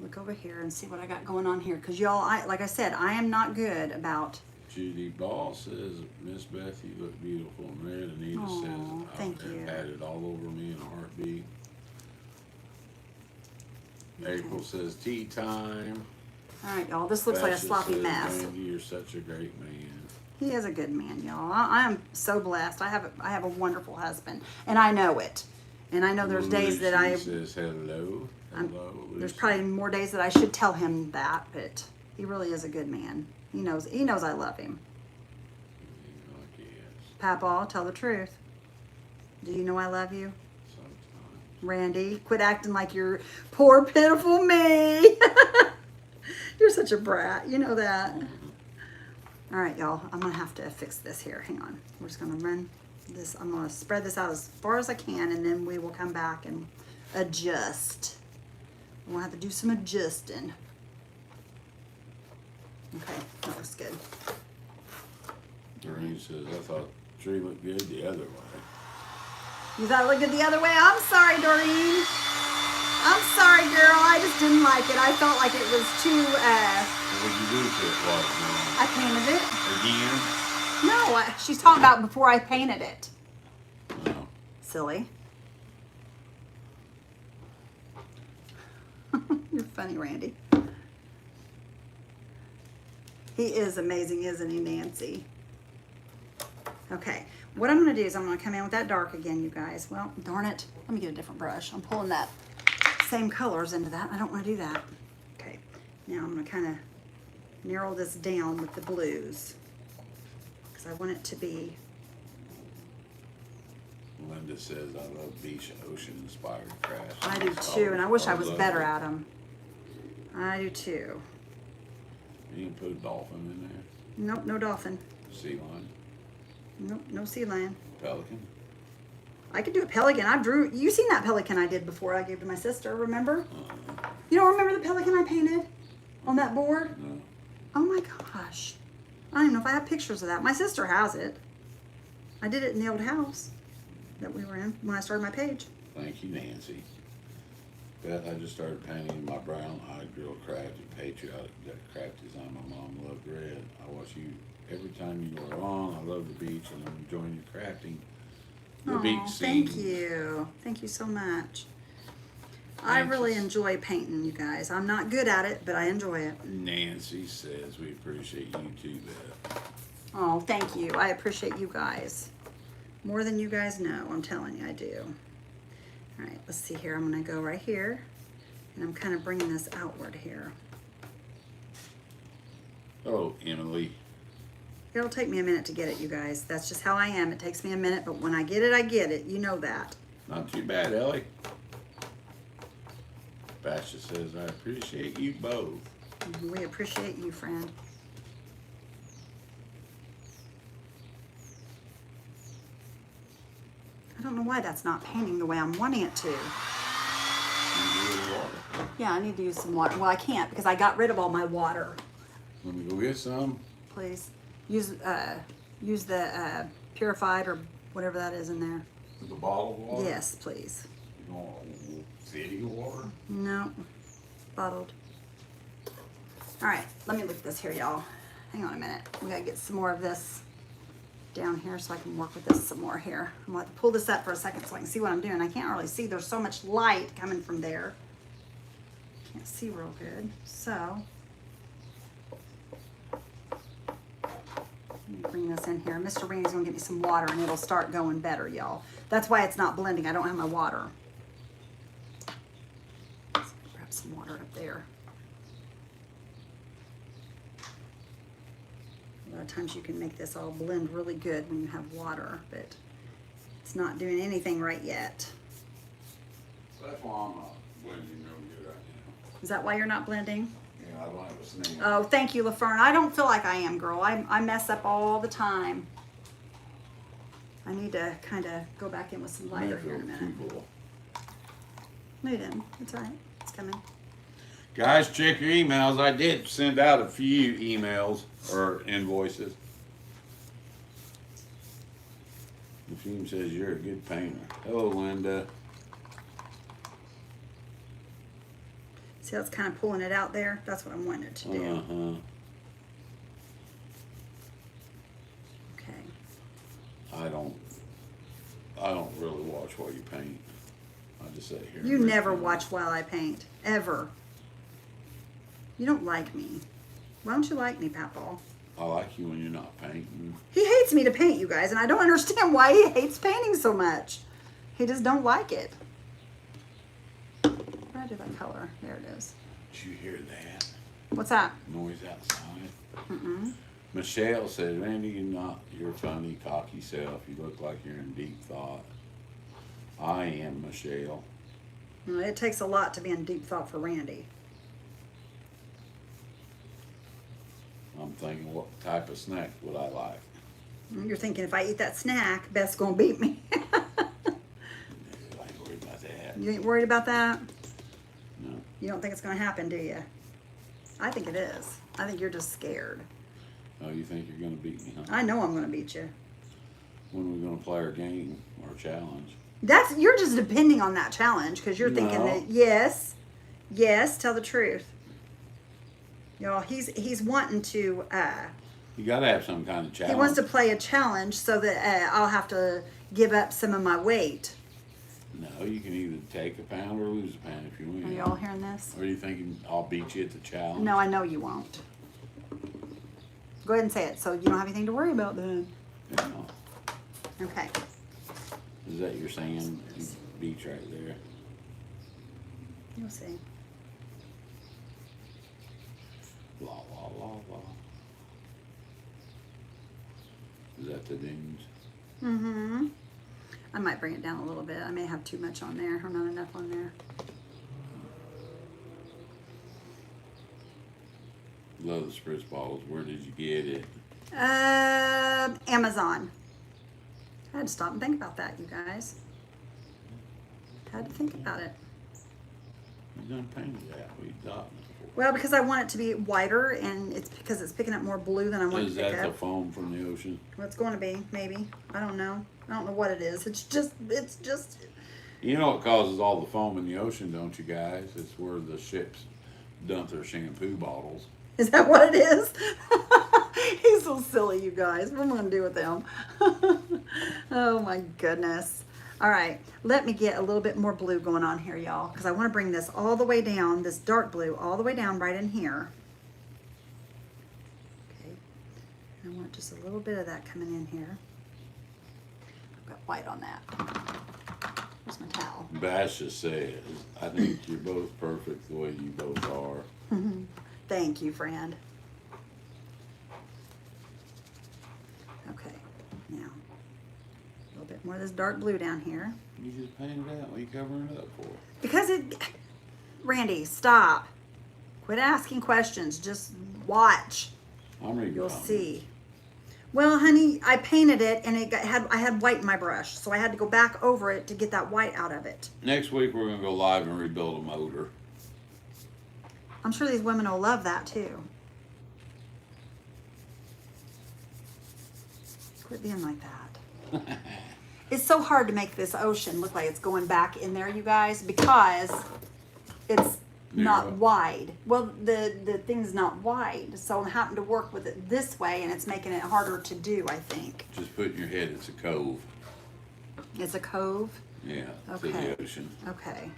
look over here and see what I got going on here. Because y'all, like I said, I am not good about... Judy Ball says, Miss Beth, you look beautiful in red. Anita says, thank you. I've had it all over me in a heartbeat. Okay. April says, tea time. All right, y'all, this looks like a Basha sloppy says, mess. Randy, you're such a great man. He is a good man, y'all. I am so blessed. I have a wonderful husband, and I know it. And I know there's days that Lucy says, hello. Hello, there's Lucy. probably more days that I should tell him that, but he really is a good man. He knows I love him. Yes, Papa, tell the truth. Do you know I love you? sometimes. Randy, quit acting like you're poor, pitiful me. You're such a brat. You know that. All right, y'all. I'm going to have to fix this here. Hang on. We're just going to run this. I'm going to spread this out as far as I can, and then we will come back and adjust. We'll have to do some adjusting. Okay, that looks good. Doreen says, I thought the tree looked good the other way. You thought it looked good the other way? I'm sorry, Doreen. I'm sorry, girl. I just didn't like it. I felt like it was too, What did you do to it, Watermelon? I painted it. Again? No, she's talking about before I painted it. No. Silly. You're funny, Randy. He is amazing, isn't he, Nancy? Okay, what I'm going to do is I'm going to come in with that dark again, you guys. Well, darn it. Let me get a different brush. I'm pulling that same colors into that. I don't want to do that. Okay, now I'm going to kind of narrow this down with the blues. because I want it to be. Linda says, I love beach and ocean inspired crafts. I do too, and I wish I was better at them. I do too. You can put a dolphin in there. Nope, no dolphin. Sea lion. Nope, no sea lion. Pelican. I could do a pelican. You seen that pelican I did before I gave to my sister, remember? Uh, You don't remember the pelican I painted on that board? no. Oh my gosh. I don't even know if I have pictures of that. My sister has it. I did it in the old house that we were in when I started my page. Thank you, Nancy. Beth, I just started painting my brown-eyed girl crafted patriotic craft design my mom loved red. I watch you every time you are on. I love the beach and I'm enjoying your crafting. The beach scene. Thank you. Thank you so much. I Thanks. really enjoy painting, you guys. I'm not good at it, but I enjoy it. Nancy says we appreciate you too, Beth. Oh, thank you. I appreciate you guys. More than you guys know, I'm telling you, I do. All right, let's see here. I'm going to go right here, and I'm kind of bringing this outward here. Oh, Emily. It'll take me a minute to get it, you guys. That's just how I am. It takes me a minute, but when I get it, I get it. You know that. Not too bad, Ellie. Basha says, I appreciate you both. We appreciate you, friend. I don't know why that's not painting the way I'm wanting it to. You do the water. Yeah, I need to use some water. Well, I can't because I got rid of all my water. Let me go get some. Please use the purified or whatever that is in there. The bottled water? Yes, please. You want city water? No, bottled. All right, let me look at this here, y'all. Hang on a minute. We gotta get some more of this down here so I can work with this some more here. I'm gonna have to pull this up for a second so I can see what I'm doing. I can't really see. There's so much light coming from there. Can't see real good. So let me bring this in here. Mr. Rainey's gonna get me some water and it'll start going better, y'all. That's why it's not blending. I don't have my water. Let's grab some water up there. A lot of times you can make this all blend really good when you have water, but it's not doing anything right yet. That's why I'm not blending real good right now. Is that why you're not blending? Yeah, I don't have a snake. Oh, thank you, LaFern. I don't feel like I am, girl. I mess up all the time. I need to kind of go back in with some lighter here in a minute. No, you didn't. It's all right. It's coming. Guys, check your emails. I did send out a few emails or invoices. The fume says you're a good painter. Hello, Linda. See, that's kind of pulling it out there. That's what I wanted to do. Uh-huh. Okay. I don't really watch while you paint. I just sit here. and You read never them. watch while I paint. Ever. You don't like me. Why don't you like me, Papaw? I like you when you're not painting. He hates me to paint, you guys, and I don't understand why he hates painting so much. He just don't like it. Where did I do that color? There it is. Did you hear that What's that? noise outside? Mm-mm. Michelle says, Randy, you're not your funny, cocky self. You look like you're in deep thought. I am, Michelle. Well, it takes a lot to be in deep thought for Randy. I'm thinking, what type of snack would I like? You're thinking if I eat that snack, Beth's gonna beat me. I ain't worried about that. You ain't worried about that? No. You don't think it's gonna happen, do you? I think it is. I think you're just scared. Oh, you think you're going to beat me, huh? I know I'm gonna beat you. When are we going to play our game or challenge? You're just depending on that challenge because you're thinking No. that yes, tell the truth. Y'all, he's wanting to. You got to have some kind of challenge. He wants to play a challenge so that I'll have to give up some of my weight. No, you can either take a pound or lose a pound if you win. Are y'all hearing this? Or are you thinking I'll beat you at the challenge? No, I know you won't. Go ahead and say it so you don't have anything to worry about then. Yeah. Okay. Is that your sand beach right there? You'll see. La la la la. Is that the dunes? Mm-hmm. I might bring it down a little bit. I may have too much on there or not enough on there. Love the spritz bottles. Where did you get it? Amazon. I had to stop and think about that, you guys. Had to think about it. You done painted that. We dotting it for. Well, because I want it to be whiter, and it's because it's picking up more blue than I want Is to pick that the up. foam from the ocean? Well, it's going to be, maybe. I don't know. I don't know what it is. It's just. You know what causes all the foam in the ocean, don't you guys? It's where the ships dump their shampoo bottles. Is that what it is? He's so silly, you guys. What am I going to do with them? Oh, my goodness. All right, let me get a little bit more blue going on here, y'all, because I want to bring this all the way down, this dark blue, all the way down right in here. Okay, I want just a little bit of that coming in here. I've got white on that. Where's my towel? Bash just says, I think you're both perfect the way you both are. Thank you, friend. Okay, now, a little bit more of this dark blue down here. You just painted out. What are you covering it up for? Because Randy, stop. Quit asking questions. Just watch. I'm reading. You'll comments. see. Well, honey, I painted it and I had white in my brush, so I had to go back over it to get that white out of it. Next week we're gonna go live and rebuild a motor. I'm sure these women will love that too. Quit being like that. It's so hard to make this ocean look like it's going back in there, you guys, because it's not Yeah. wide. Well, the thing's not wide, so I'm having to work with it this way, and it's making it harder to do, I think. Just put in your head it's a cove. It's a cove. Yeah, to Okay. the ocean. Okay.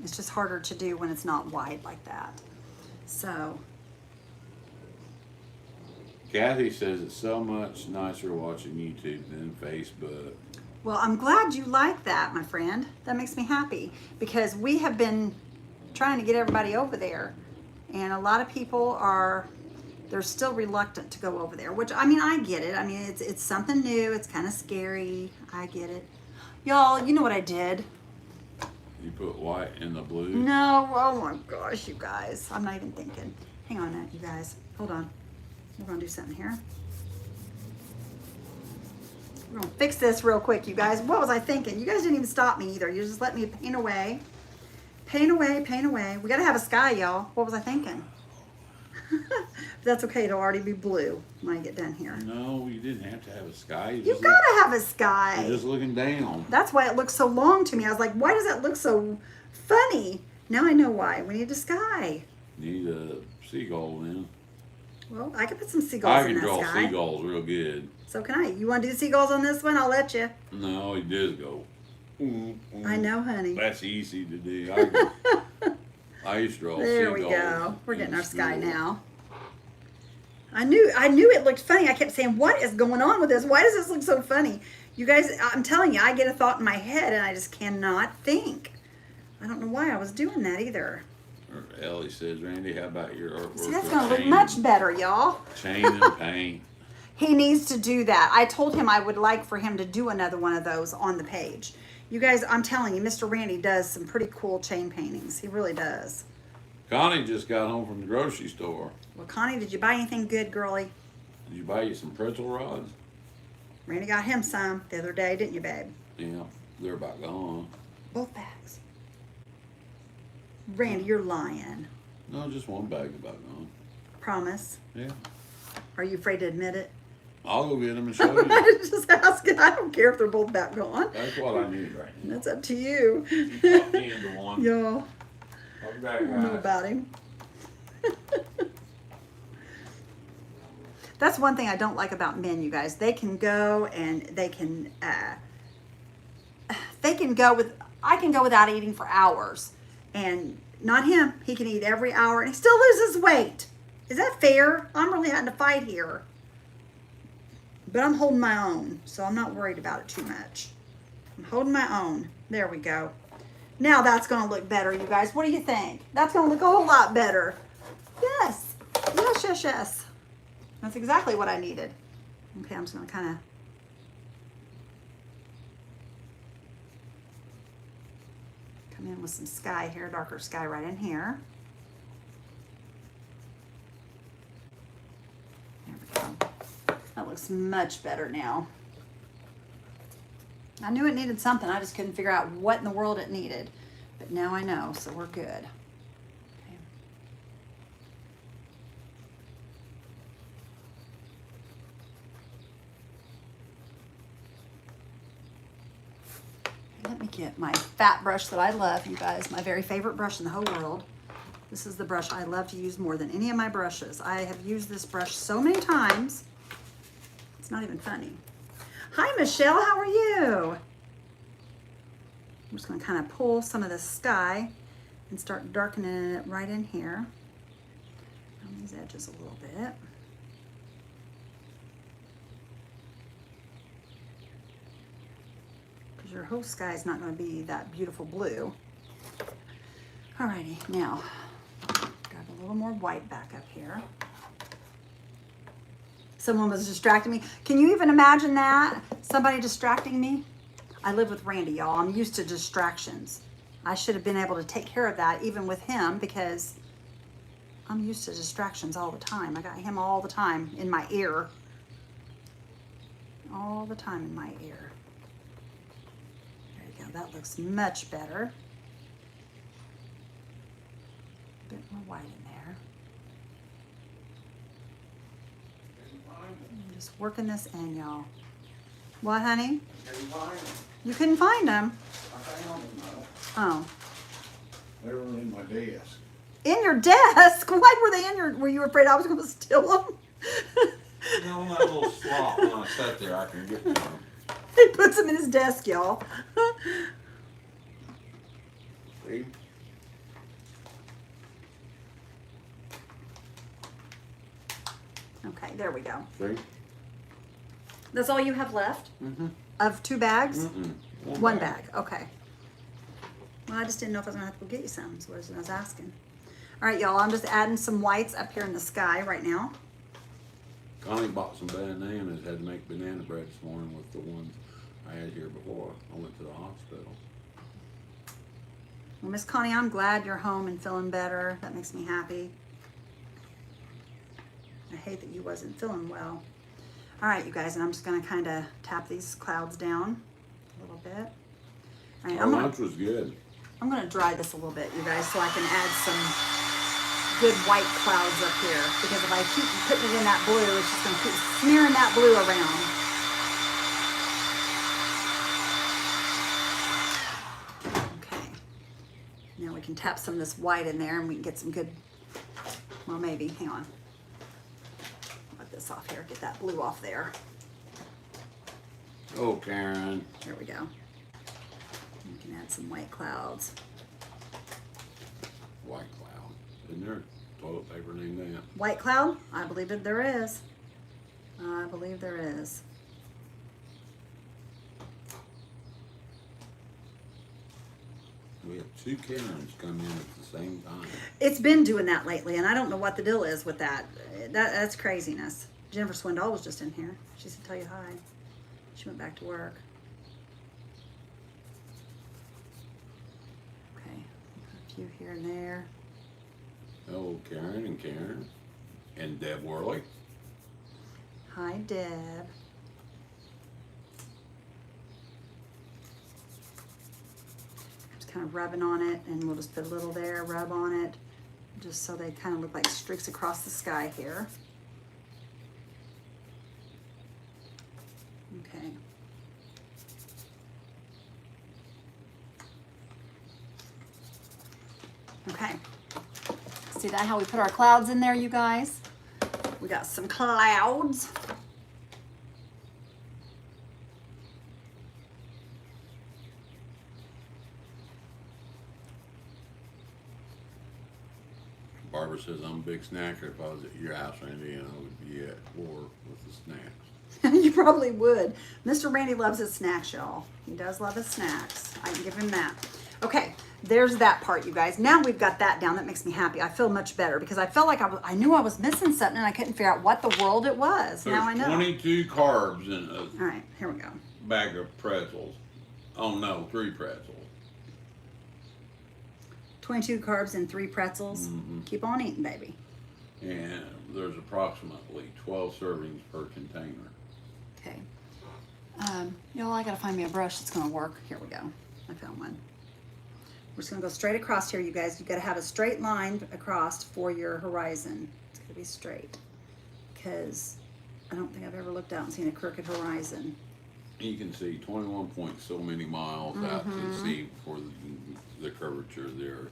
It's just harder to do when it's not wide like that. So, Kathy says it's so much nicer watching YouTube than Facebook. well, I'm glad you like that, my friend. That makes me happy because we have been trying to get everybody over there, and a lot of people they're still reluctant to go over there, which, I mean, I get it. I mean, it's something new. It's kind of scary. I get it. Y'all, you know what I did? You put white in the blue. No, oh my gosh, you guys. I'm not even thinking. Hang on a minute, you guys. Hold on. We're gonna do something here. We're gonna fix this real quick, you guys. What was I thinking? You guys didn't even stop me either. You just let me paint away. Paint away, paint away. We gotta have a sky, y'all. What was I thinking? But that's okay, it'll already be blue when I get done here. No, you didn't have to have a sky. You gotta have a sky. You're just looking down. That's why it looks so long to me. I was like, why does that look so funny? Now I know why. We need a sky. Need a seagull then. Well, I can put some seagulls I in can that draw sky. seagulls real good. So can I. You want to do the seagulls on this one? I'll let you. No, he does go. I know, honey. That's easy to do. I used to draw There seagulls. we go. We're getting in our sky school. now. I knew it looked funny. I kept saying, what is going on with this? Why does this look so funny? You guys, I'm telling you, I get a thought in my head and I just cannot think. I don't know why I was doing that either. Or Ellie says, Randy, how about your artwork? See, that's with going to look chain- much better, y'all. Chain and paint. He needs to do that. I told him I would like for him to do another one of those on the page. You guys, I'm telling you, Mr. Randy does some pretty cool chain paintings. He really does. Connie just got home from the grocery store. Well, Connie, did you buy anything good, girlie? Did you buy you some pretzel rods? Randy got him some the other day, didn't you, babe? Yeah, they're about gone. Both bags. Randy, you're lying. No, just one bag about gone. Promise. Yeah. Are you afraid to admit it? I'll go get them and show you. I was just asking. I don't care if they're both back gone. That's what I need right now. That's up to you. You talk me into one. Y'all, I'll be back, I don't know guys. about him. That's one thing I don't like about men, you guys. They can go and they can go with, I can go without eating for hours. And not him. He can eat every hour and he still loses weight. Is that fair? I'm really having to fight here. But I'm holding my own, so I'm not worried about it too much. I'm holding my own. There we go. Now that's going to look better, you guys. What do you think? That's going to look a whole lot better. Yes. Yes, yes, yes. That's exactly what I needed. Okay, I'm just gonna kind of come in with some sky here, darker sky right in here. There we go. That looks much better now. I knew it needed something. I just couldn't figure out what in the world it needed. But now I know, so we're good. Okay. Let me get my fat brush that I love, you guys. My very favorite brush in the whole world. This is the brush I love to use more than any of my brushes. I have used this brush so many times. It's not even funny. Hi, Michelle, how are you? I'm just gonna kind of pull some of the sky and start darkening it right in here on these edges a little bit. Because your whole sky is not gonna be that beautiful blue. Alrighty, now, grab a little more white back up here. Someone was distracting me. Can you even imagine that? Somebody distracting me? I live with Randy, y'all. I'm used to distractions. I should have been able to take care of that even with him because I'm used to distractions all the time. I got him all the time in my ear. All the time in my ear. There you go. That looks much better. A bit more white in there. I'm just working this in, y'all. What, honey? You couldn't find them? I found them though. Oh. They were in my desk. In your desk? Why were they in your, were you afraid I was going to steal them? No, in that little slot when I sat there, I can get to them. He puts them in his desk, y'all. See? Okay, there we go. See? That's all you have left? Mm-hmm. Of 2 bags? Mm-mm. One bag, okay. Well, I just didn't know if I was gonna have to go get you some, so I was asking. All right, y'all, I'm just adding some whites up here in the sky right now. Connie bought some bananas, had to make banana bread this morning with the ones I had here before. I went to the hospital. Well, Miss Connie, I'm glad you're home and feeling better. That makes me happy. I hate that you wasn't feeling well. All right, you guys, and I'm just gonna kind of tap these clouds down a little bit. All right, Our lunch was good. I'm gonna dry this a little bit, you guys, so I can add some good white clouds up here. Because if I keep putting it in that blue, it's just gonna keep smearing that blue around. Okay. Now we can tap some of this white in there and we can get some good, well, maybe, hang on. Let this off here, get that blue off there. Oh, Karen. There we go. We can add some white clouds. White cloud. Isn't there toilet paper named that? White cloud? I believe that there is. I believe there is. We have 2 Karens come in at the same time. It's been doing that lately, and I don't know what the deal is with that. That's craziness. Jennifer Swindoll was just in here. She said, tell you hi. She went back to work. Okay, a few here and there. Hello, Karen and Karen. And Deb Worley. Hi, Deb. Just kind of rubbing on it, and we'll just put a little there, rub on it, just so they kind of look like streaks across the sky here. Okay. Okay. See that, how we put our clouds in there, you guys? We got some clouds. Barbara says I'm a big snacker. If I was at your house, Randy, and I would be at war with the snacks. You probably would. Mr. Randy loves his snacks, y'all. He does love his snacks. I can give him that. Okay, there's that part, you guys. Now we've got that down. That makes me happy. I feel much better because I felt like I knew I was missing something and I couldn't figure out what the world it was. There's now I know. 22 carbs in a All right, here we go. bag of pretzels. Oh no, 3 pretzels. 22 carbs and 3 pretzels. Keep on eating, baby. And there's approximately 12 servings per container. Okay. Y'all, I gotta find me a brush that's gonna work. Here we go. I found one. We're just gonna go straight across here, you guys. You gotta have a straight line across for your horizon. It's gotta be straight. Because I don't think I've ever looked out and seen a crooked horizon. You can see 21 point so many miles out to sea for the curvature there.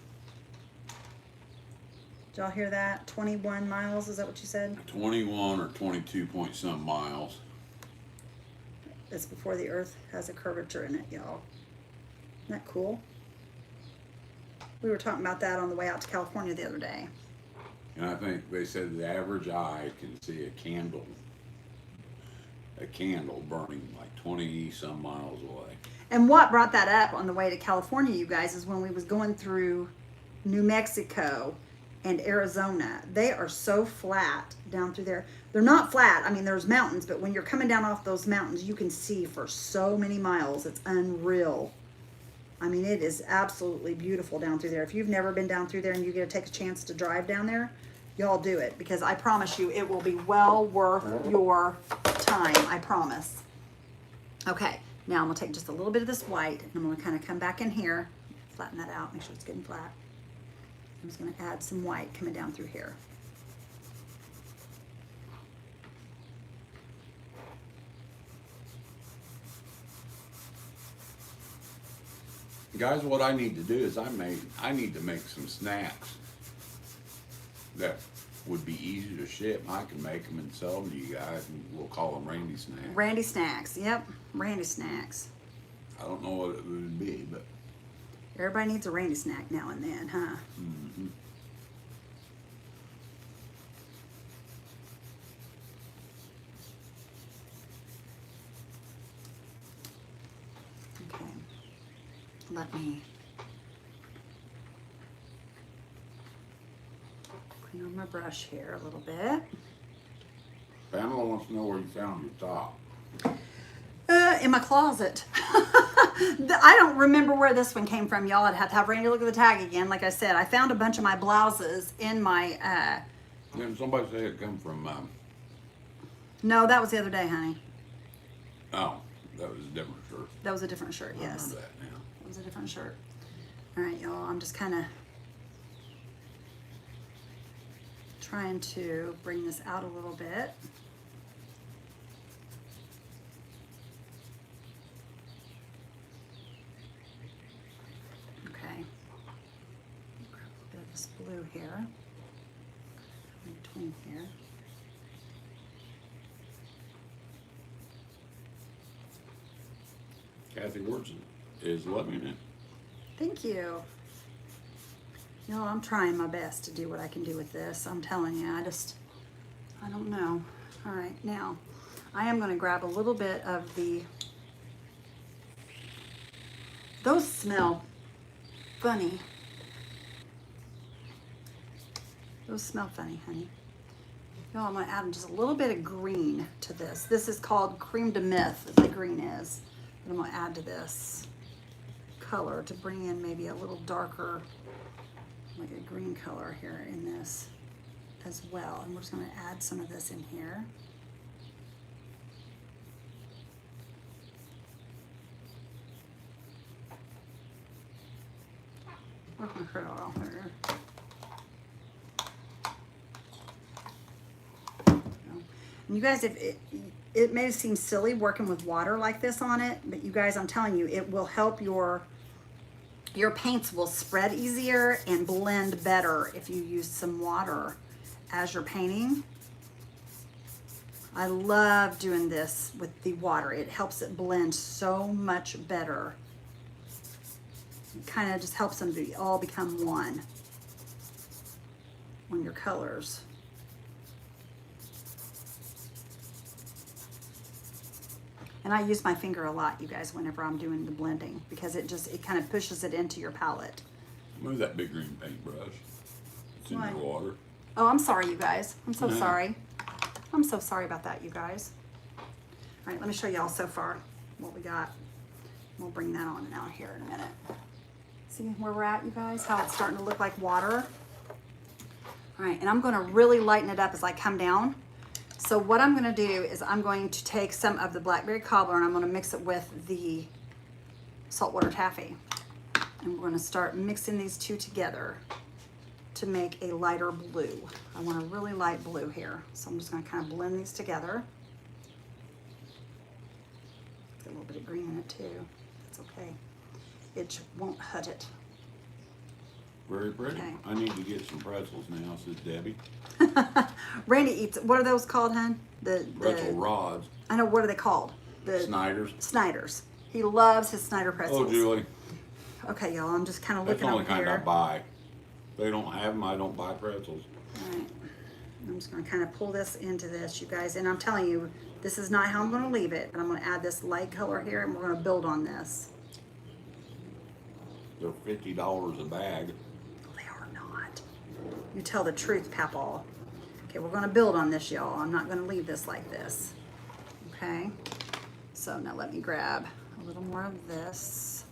Did y'all hear that? 21 miles, is that what you said? 21 or 22 point some miles. That's before the earth has a curvature in it, y'all. Isn't that cool? We were talking about that on the way out to California the other day. And I think they said the average eye can see a candle burning like 20 some miles away. And what brought that up on the way to California, you guys, is when we was going through New Mexico and Arizona. They are so flat down through there. They're not flat. I mean, there's mountains, but when you're coming down off those mountains, you can see for so many miles. It's unreal. I mean, it is absolutely beautiful down through there. If you've never been down through there and you get to take a chance to drive down there, y'all do it, because I promise you it will be well worth your time. I promise. Okay, now I'm gonna take just a little bit of this white and I'm gonna kind of come back in here, flatten that out, make sure it's good and flat. I'm just gonna add some white coming down through here. Guys, what I need to do is I need to make some snacks that would be easy to ship. I can make them and sell them to you guys, and we'll call them Randy Snacks. Randy Snacks, yep, Randy Snacks. I don't know what it would be, but Everybody needs a Randy Snack now and then, huh? mm-hmm. Okay, let me clean on my brush here a little bit. Pamela wants to know where you found your top. In my closet. I don't remember where this one came from, y'all. I'd have to have Randy look at the tag again. Like I said, I found a bunch of my blouses in my, Then somebody said it come from, no, that was the other day, honey. oh, that was a different shirt. That was a different shirt, I yes. remember that now. That was a different shirt. All right, y'all, I'm just kind of trying to bring this out a little bit. Okay. Grab a bit of this blue here. In between here. Kathy Wardson is loving it. Thank you. You know, I'm trying my best to do what I can do with this. I'm telling you, I don't know. All right, now, I am gonna grab a little bit of those smell funny. Those smell funny, honey. Y'all, I'm gonna add just a little bit of green to this. This is called creme de menthe, the green is. But I'm gonna add to this color to bring in maybe a little darker, like a green color here in this as well. And we're just gonna add some of this in here. We're gonna put it all here. And you guys, if it may seem silly working with water like this on it, but you guys, I'm telling you, it will help your paints will spread easier and blend better if you use some water as you're painting. I love doing this with the water. It helps it blend so much better. It kind of just helps them to all become one on your colors. And I use my finger a lot, you guys, whenever I'm doing the blending, because it kind of pushes it into your palette Move that big green paintbrush. It's in Why? your water. Oh, I'm sorry, you guys. I'm so No. sorry. I'm so sorry about that, you guys. All right, let me show y'all so far what we got. We'll bring that on out here in a minute. See where we're at, you guys? How it's starting to look like water. All right, and I'm gonna really lighten it up as I come down. So what I'm gonna do is I'm going to take some of the blackberry cobbler and I'm gonna mix it with the saltwater taffy. And we're gonna start mixing these two together to make a lighter blue. I want a really light blue here. So I'm just gonna kind of blend these together. Got a little bit of green in it too. It's okay. It won't hurt it. Very pretty. Okay. I need to get some pretzels now, says Debbie. Randy eats, what are those called, hon? Pretzel rods. I know, what are they called? The Snyder's. Snyder's. He loves his Snyder pretzels. Oh, Julie. Okay, y'all, I'm just kind of That's the looking only over kind I here. buy. If they don't have them, I don't buy pretzels. All right. I'm just gonna kind of pull this into this, you guys, and I'm telling you, this is not how I'm gonna leave it, but I'm gonna add this light color here and we're gonna build on this. They're $50 a bag. They are not. You tell the truth, Papaw. Okay, we're gonna build on this, y'all. I'm not gonna leave this like this. Okay? So now let me grab a little more of this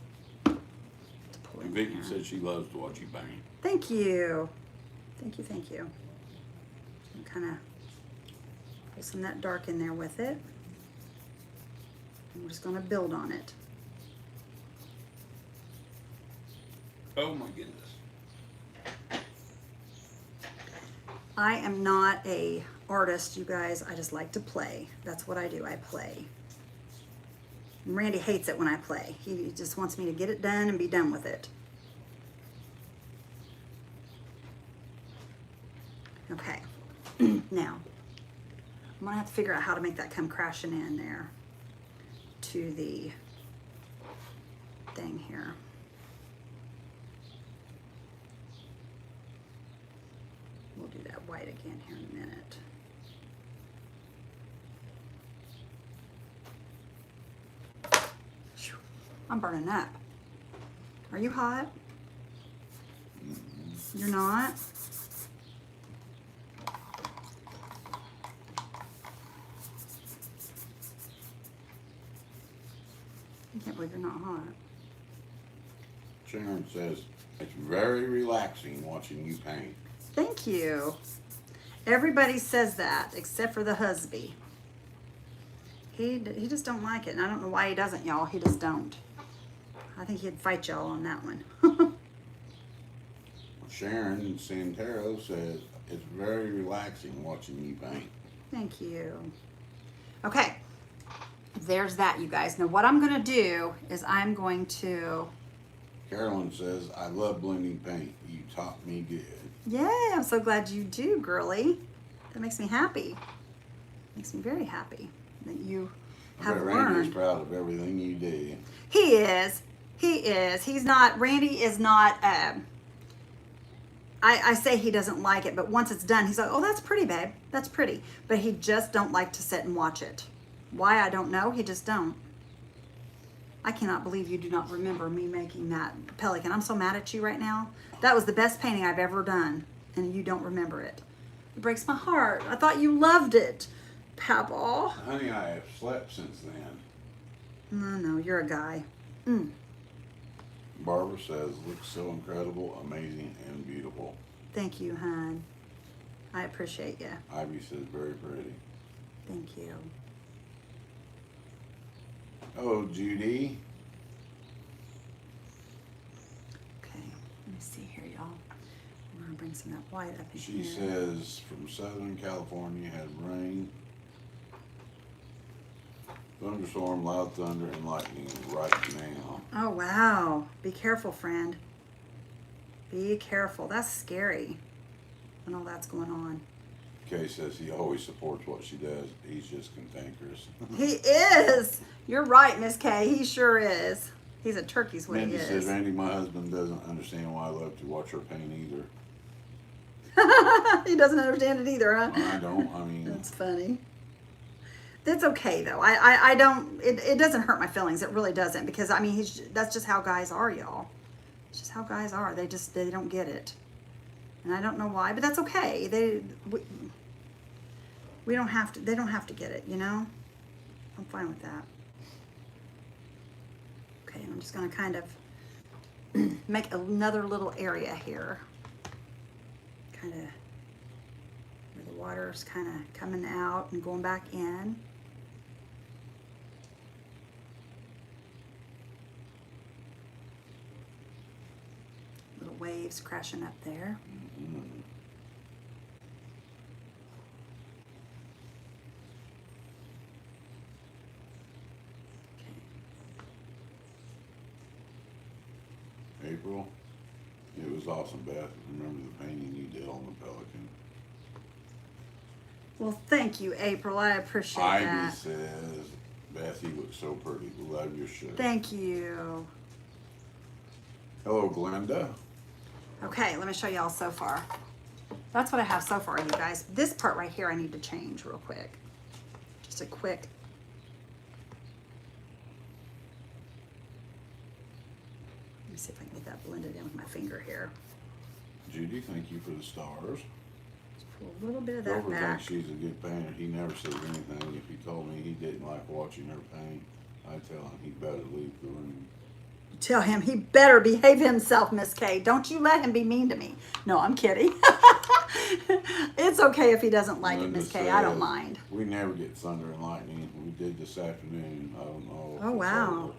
to pull in Vicky here. said she loves to watch you paint. Thank you. Thank you, thank you. Kind of put some of that dark in there with it. And we're just gonna build on it. Oh my goodness. I am not a artist, you guys. I just like to play. That's what I do. I play. And Randy hates it when I play. He just wants me to get it done and be done with it. Okay. Now, I'm gonna have to figure out how to make that come crashing in there to the thing here. We'll do that white again here in a minute. Phew, I'm burning up. Are you hot? You're not? I can't believe you're not hot. Sharon says it's very relaxing watching you paint. Thank you. Everybody says that except for the husband. He just don't like it, and I don't know why he doesn't, y'all. He just don't. I think he'd fight y'all on that one. Sharon Santero says it's very relaxing watching you paint. Thank you. Okay, there's that, you guys. Now what I'm gonna do is I'm going to, Carolyn says, I love blending paint. You taught me good. yeah, I'm so glad you do, girly. That makes me happy. Makes me very happy that you I have bet Randy's learned. proud of everything you do. He is. He is. He's not, Randy is not, I say he doesn't like it, but once it's done, he's like, oh, that's pretty, babe. That's pretty. But he just don't like to sit and watch it. Why, I don't know. He just don't. I cannot believe you do not remember me making that pelican. I'm so mad at you right now. That was the best painting I've ever done, and you don't remember it. It breaks my heart. I thought you loved it, Papaw. Honey, I have slept since then. No, you're a guy. Barbara says, looks so incredible, amazing, and beautiful. Thank you, hon. I appreciate you. Ivy says, very pretty. Thank you. Oh, Judy. Okay, let me see here, y'all. I'm gonna bring some of that white up in She here. says, from Southern California, had rain, thunderstorm, loud thunder, and lightning right now. Oh, wow. Be careful, friend. Be careful. That's scary when all that's going on. Kay says he always supports what she does. He's just cantankerous. He is. You're right, Miss Kay. He sure is. He's a turkey's what Mandy he says, is. Randy, my husband doesn't understand why I love to watch her paint either. He doesn't understand it either, huh? I don't. I mean, That's funny. That's okay though. I don't. It doesn't hurt my feelings. It really doesn't, because I mean that's just how guys are, y'all. It's just how guys are. They don't get it. And I don't know why, but that's okay. We don't have to, they don't have to get it, you know? I'm fine with that. Okay, I'm just gonna kind of make another little area here. Kind of where the water's kind of coming out and going back in. Little waves crashing up there. April, it was awesome, Beth. Remember the painting you did on the pelican? Well, thank you, April. I appreciate Ivy that. says, Beth, you look so pretty. Love your shirt. Thank you. Hello, Glenda. Okay, let me show y'all so far. That's what I have so far, you guys. This part right here I need to change real quick. Just a quick. Let me see if I can get that blended in with my finger here. Judy, thank you for the stars. Just pull a little bit of that Grover back. thinks she's a good painter. He never says anything. If he told me he didn't like watching her paint, I'd tell him he'd better leave the room. Tell him he better behave himself, Miss K. Don't you let him be mean to me. No, I'm kidding. It's okay if he doesn't like it, Linda Miss K. I don't says, mind. We never get thunder and lightning. We did this afternoon. I don't know. if Oh, it's wow. over.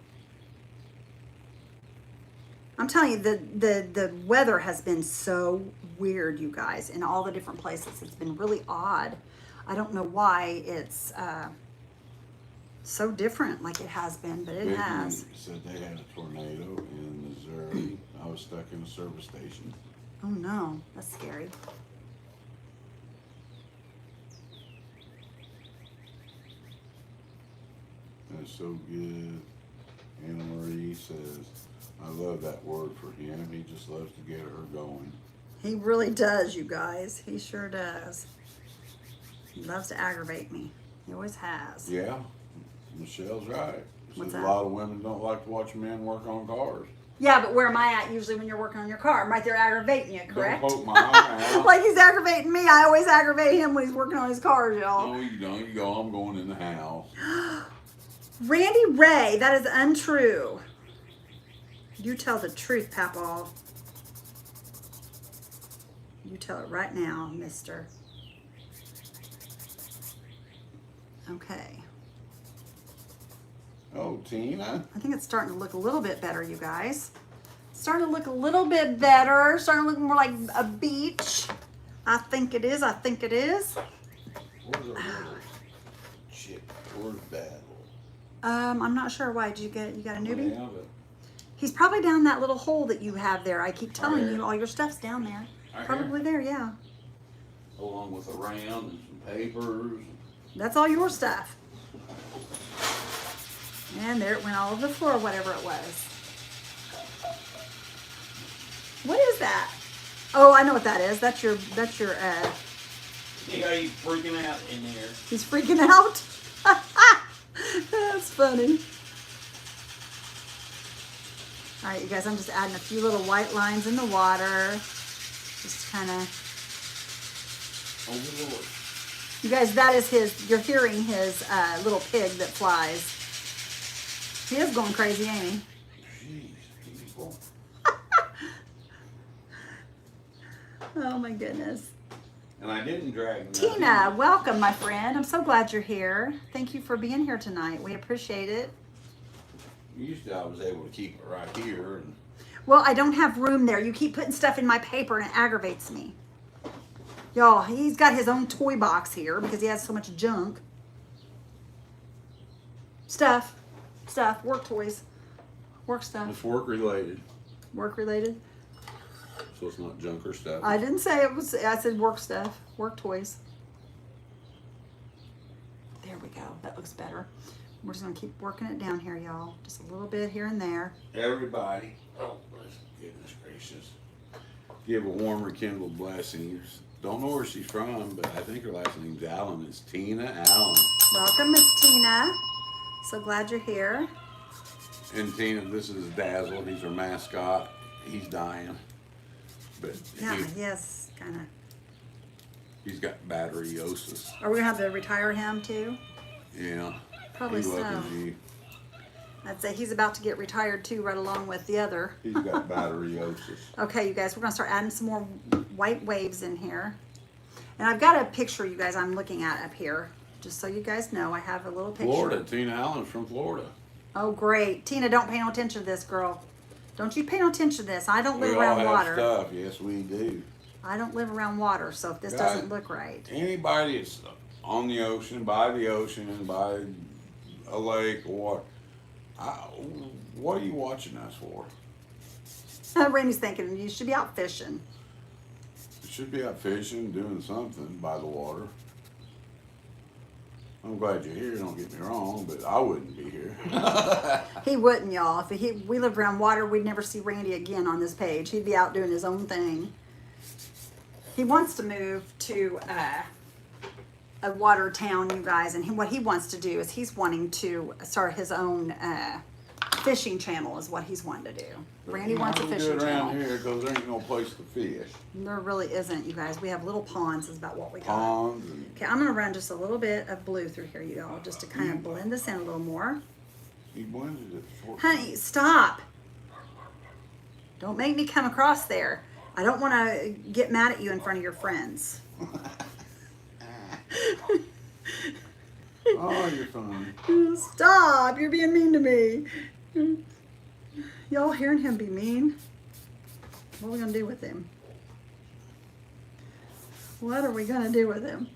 I'm telling you, the weather has been so weird, you guys, in all the different places. It's been really odd. I don't know why it's so different like it has been, but it Vicky has. said they had a tornado in Missouri. I was stuck in a service station. Oh no, that's scary. That's so good. Anna Marie says, I love that word for him. He just loves to get her going. He really does, you guys. He sure does. He loves to aggravate me. He always has. Yeah, Michelle's right. She What's says that? a lot of women don't like to watch men work on cars. Yeah, but where am I at usually when you're working on your car? I'm right there aggravating you, correct? Don't poke my eye out. Like he's aggravating me. I always aggravate him when he's working on his cars, y'all. No, you don't. You go, I'm going in the house. Randy Ray, that is untrue. You tell the truth, Papaw. You tell it right now, mister. Okay. Oh, Tina. I think it's starting to look a little bit better, you guys. Starting to look a little bit better. Starting to look more like a beach. I think it is. I think it is. Where's the little chick? Where's Battle? I'm not sure. Why did you got a newbie? Yeah, but He's probably down that little hole that you have there. I keep telling Right you, all your stuff's down there. Right Probably there, yeah. along with a round and some papers. That's all your stuff. And there it went all over the floor, whatever it was. What is that? Oh, I know what that is. That's your Yeah, he's freaking out in there. he's freaking out. That's funny. All right, you guys, I'm just adding a few little white lines in the water. Just kind of, Oh, Lord. you guys, that is his, you're hearing his little pig that flies. He is going crazy, ain't he? Jeez, people. Oh my goodness. And I didn't drag Tina, welcome, my friend. I'm so glad you're here. Thank you for being here tonight. We appreciate it. Usually I was able to keep it right here. And Well, I don't have room there. You keep putting stuff in my paper and it aggravates me. Y'all, he's got his own toy box here because he has so much junk. Stuff, work toys, work stuff, it's work related, work related. so it's not junker stuff. I didn't say it was, I said work stuff, work toys. There we go. That looks better. We're just gonna keep working it down here, y'all. Just a little bit here and there. Everybody, oh goodness gracious, give a warm rekindled blessings. Don't know where she's from, but I think her last name's Allen. It's Tina Allen. Welcome, Miss Tina. So glad you're here. And Tina, this is Dazzle. He's her mascot. he's dying. But Yeah, yes, kind of. he's got batteriosis. Are we gonna have to retire him too? Yeah. Probably he so. welcomes you. I'd say he's about to get retired too, right along with the other. He's got batteriosis. Okay, you guys, we're gonna start adding some more white waves in here. And I've got a picture, you guys, I'm looking at up here. Just so you guys know, I have a little picture. Florida. Tina Allen's from Florida. Oh, great. Tina, don't pay no attention to this, girl. Don't you pay no attention to this. I don't live We all around have water. stuff. Yes, we do. I don't live around water, so if this God. doesn't look right. Anybody that's on the ocean, by a lake, or what are you watching us for? Randy's thinking you should be out fishing. You should be out fishing, doing something by the water. I'm glad you're here, don't get me wrong, but I wouldn't be here. He wouldn't, y'all. If we lived around water, we'd never see Randy again on this page. He'd be out doing his own thing. He wants to move to a water town, you guys, and what he wants to do is he's wanting to start his own fishing channel is what he's wanting to do. Randy wants a fishing good around channel. here because there ain't no place to fish. There really isn't, you guys. We have little ponds is about what we got. Ponds and Okay, I'm gonna run just a little bit of blue through here, you all, just to kind of blend this in a little more. he blended it short. Honey, stop. Don't make me come across there. I don't want to get mad at you in front of your friends. Oh, you're funny. Stop, you're being mean to me. Y'all hearing him be mean? What are we gonna do with him? What are we gonna do with him?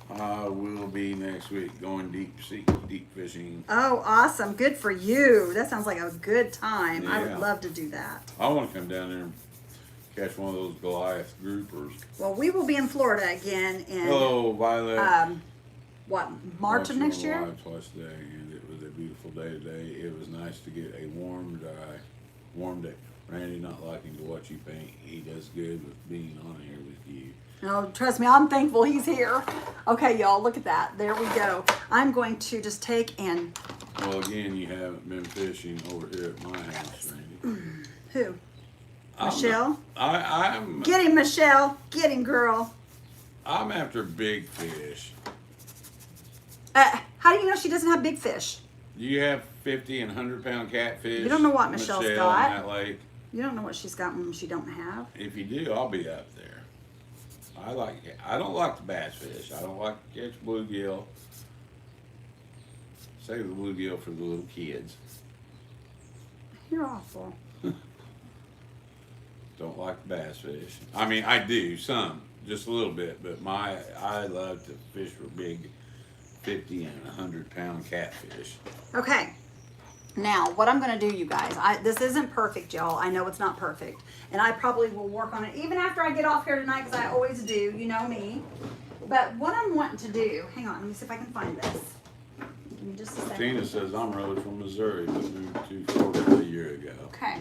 I will be next week going deep fishing. Oh, awesome. Good for you. That sounds like a good time. I would Yeah. love to do that. I want to come down there and catch one of those Goliath groupers. Well, we will be in Florida again in Hello, Violet. what, March of Watching next my year? live twice today, and it was a beautiful day today. It was nice to get a warm day. Randy not liking to watch you paint. He does good with being on here with you. Oh, trust me, I'm thankful he's here. Okay, y'all, look at that. There we go. I'm going to just take and Well, again, you haven't been fishing over here at my house, Randy. who? I'm Michelle? I'm Get him, Michelle. Get him, girl. I'm after big fish. How do you know she doesn't have big fish? You have 50 and 100-pound catfish. You don't know what Michelle's got. in that lake. You don't know what she's got when she don't have. If you do, I'll be up there. I don't like the bass fish. I don't like to catch bluegill. Save the bluegill for the little kids. You're awful. Don't like the bass fish. I mean, I do some, just a little bit, but I love to fish for big 50 and 100-pound catfish. Okay. Now, what I'm going to do, you guys, this isn't perfect, y'all. I know it's not perfect. And I probably will work on it even after I get off here tonight, because I always do. You know me. But what I'm wanting to do, hang on, let me see if I can find this. Give me just a second. Tina says I'm really from Missouri, but moved to Florida a year ago. Okay.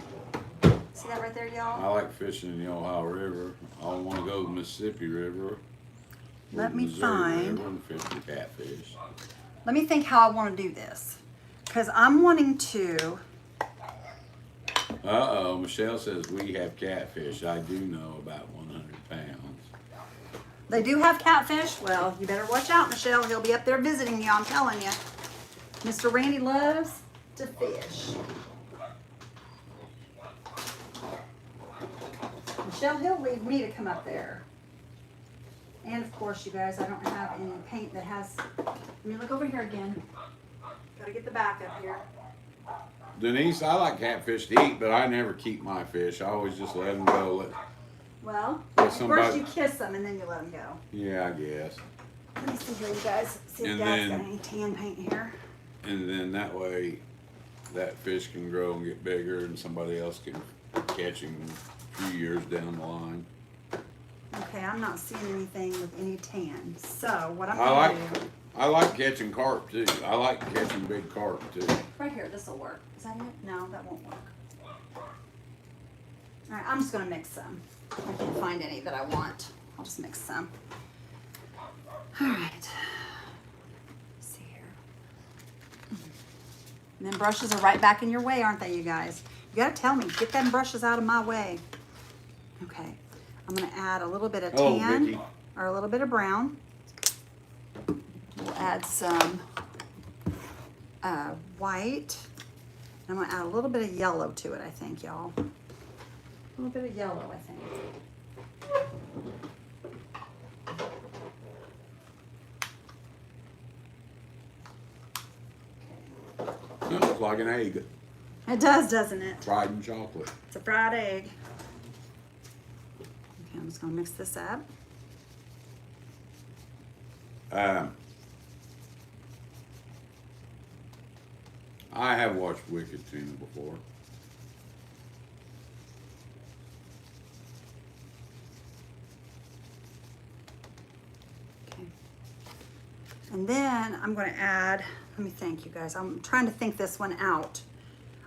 See that right there, I y'all? like fishing in the Ohio River. I want to go to the Mississippi River. Let me Missouri find. River and fish the catfish. Let me think how I want to do this. Because I'm wanting to... Uh-oh, Michelle says we have catfish. I do know about 100 pounds. They do have catfish. Well, you better watch out, Michelle. He'll be up there visiting you, I'm telling you. Mr. Randy loves to fish. Michelle, he'll leave me to come up there. And of course, you guys, I don't have any paint that has... Let me look over here again. Gotta get the back up here. Denise, I like catfish to eat, but I never keep my fish. I always just let them go. Well, Let first somebody- you kiss them and then you let them go. Yeah, I guess. Let me see here, you guys. See if And Dad's then- got any tan paint here. And then that way, that fish can grow and get bigger, and somebody else can catch him a few years down the line. Okay, I'm not seeing anything with any tan. So what I'm I gonna like- do, I like catching carp too. I like catching big carp too. right here, this will work. Is that it? No, that won't work. All right, I'm just gonna mix some. I can't find any that I want. I'll just mix some. All right. Let's see here. And then brushes are right back in your way, aren't they, you guys? You gotta tell me, get them brushes out of my way. Okay, I'm gonna add a little bit of tan Vicky. or a little bit of brown. We'll add some white. I'm gonna add a little bit of yellow to it, I think, y'all. A little bit of yellow, I think. It looks like an egg. It does, doesn't it? Fried in chocolate. It's a fried egg. Okay, I'm just gonna mix this up. I have watched Wicked Tina before. Okay. And then I'm going to add, let me think, you guys. I'm trying to think this one out.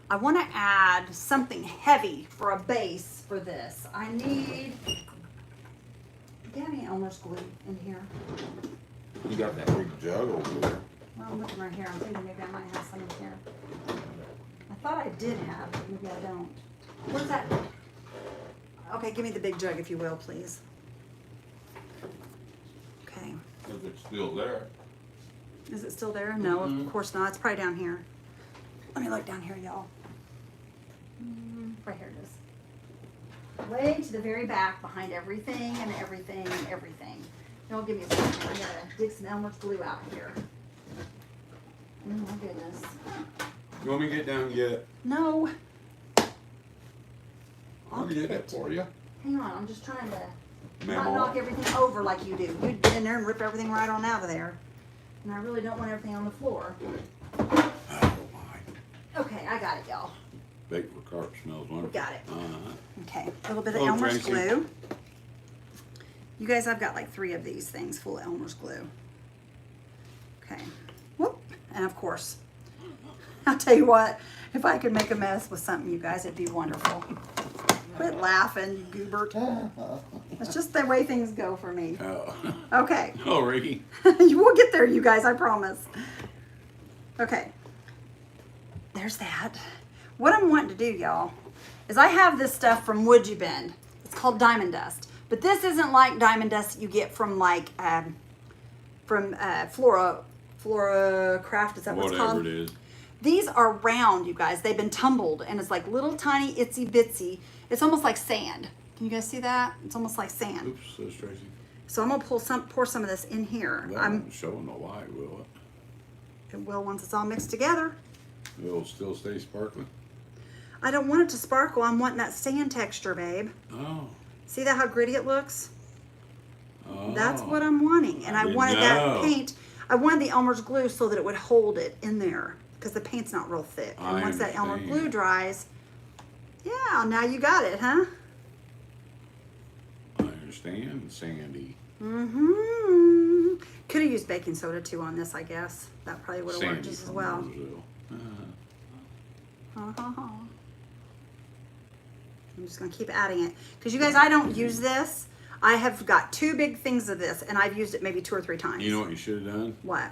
I want to add something heavy for a base for this. I need, do you have any Elmer's glue in here? You got that big jug over there. Well, I'm looking right here. I'm thinking maybe I might have some in here. I thought I did have, but maybe I don't. Where's that? Okay, give me the big jug if you will, please. Okay. If it's still there. Is it still there? No, of course not. It's probably down here. Let me look down here, y'all. Right here it is. Way to the very back, behind everything and everything and everything. Y'all give me a second. I gotta dig some Elmer's glue out here. Oh my goodness. You want me to get down and get it? No. I'll get it for you. Hang on, I'm just trying to not Memo. knock everything over like you do. You'd get in there and rip everything right on out of there. And I really don't want everything on the floor. Oh my. Okay, I got it, y'all. Baked for carp smells wonderful. Got it. Okay, a little bit of Hello, Elmer's Tracy. glue. You guys, I've got like 3 of these things full of Elmer's glue. Okay, whoop, and of course, I'll tell you what, if I could make a mess with something, you guys, it'd be wonderful. Quit laughing, you goobert. That's just the way things go for me. Oh. Okay, Oh, Ricky. you will get there, you guys, I promise. Okay, there's that. What I'm wanting to do, y'all, is I have this stuff from Wood You Bend. It's called Diamond Dust. But this isn't like diamond dust that you get from like, Flora Craft, is that what it's called? Whatever it is. These are round, you guys. They've been tumbled, and it's like little tiny itsy bitsy. It's almost like sand. Can you guys see that? It's almost like sand. Oops, says Tracy. So I'm gonna pour some of this in here. That won't show no light, will it? It will once it's all mixed together. It'll still stay sparkling. I don't want it to sparkle. I'm wanting that sand texture, babe. Oh. See that how gritty it looks? Oh. That's what I'm wanting. And I didn't wanted know. that paint. I wanted the Elmer's glue so that it would hold it in there because the paint's not real thick. And I once that Elmer's understand. glue dries, yeah, now you got it, huh? I understand, Sandy. Mm-hmm. Could have used baking soda too on this, I guess. That probably would have worked Sandy just as from well. Roseville. I'm just gonna keep adding it because you guys, I don't use this. I have got 2 big things of this, and I've used it maybe 2 or 3 times. You know what you should have done? What?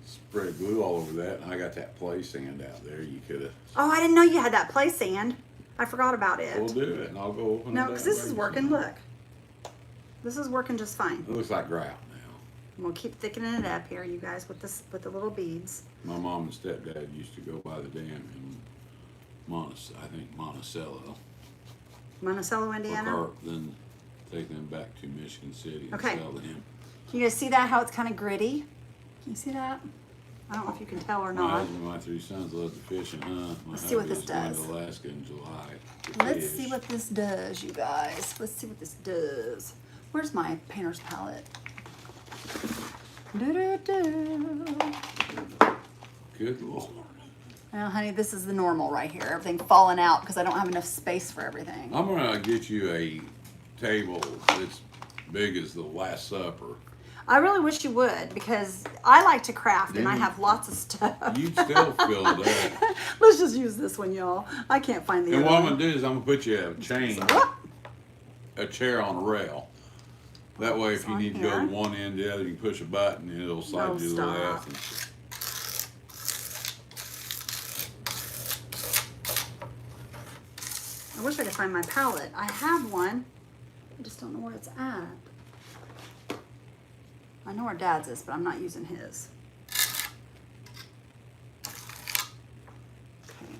Spread glue all over that, and I got that play sand out there. You could have. Oh, I didn't know you had that play sand. I forgot about it. We'll do it, and I'll go open No, it up because this and is bake working. some. Look, this is working just fine. It looks like grout now. We'll keep thickening it up here, you guys, with the little beads. My mom and stepdad used to go by the dam in Monticello. Monticello, For Indiana. carp, then take them back to Michigan City and Okay. sell them. Can you guys see that? How it's kind of gritty. Can you see that? I don't know if you can tell or My not. husband and my 3 sons love to fishing, huh? My Let's see what this husband's going does. to Alaska in July. to Let's fish. see what this does, you guys. Let's see what this does. Where's my painter's palette? Do-do-do. Good Lord. Well, honey, this is the normal right here. Everything falling out because I don't have enough space for everything. I'm gonna get you a table that's big as the Last Supper. I really wish you would because I like to craft and I Yeah. have lots of stuff. You'd still fill it up. Let's just use this one, y'all. I can't find the And other what I'm one. gonna do is I'm gonna put you a chain, Whoop. a chair on a rail. That way, if you On need to go here. to one end to the other, you push a button and it'll slide Oh, you to the stop. left. And I wish I could find my palette. I have one. I just don't know where it's at. I know our dad's is, but I'm not using his. Okay.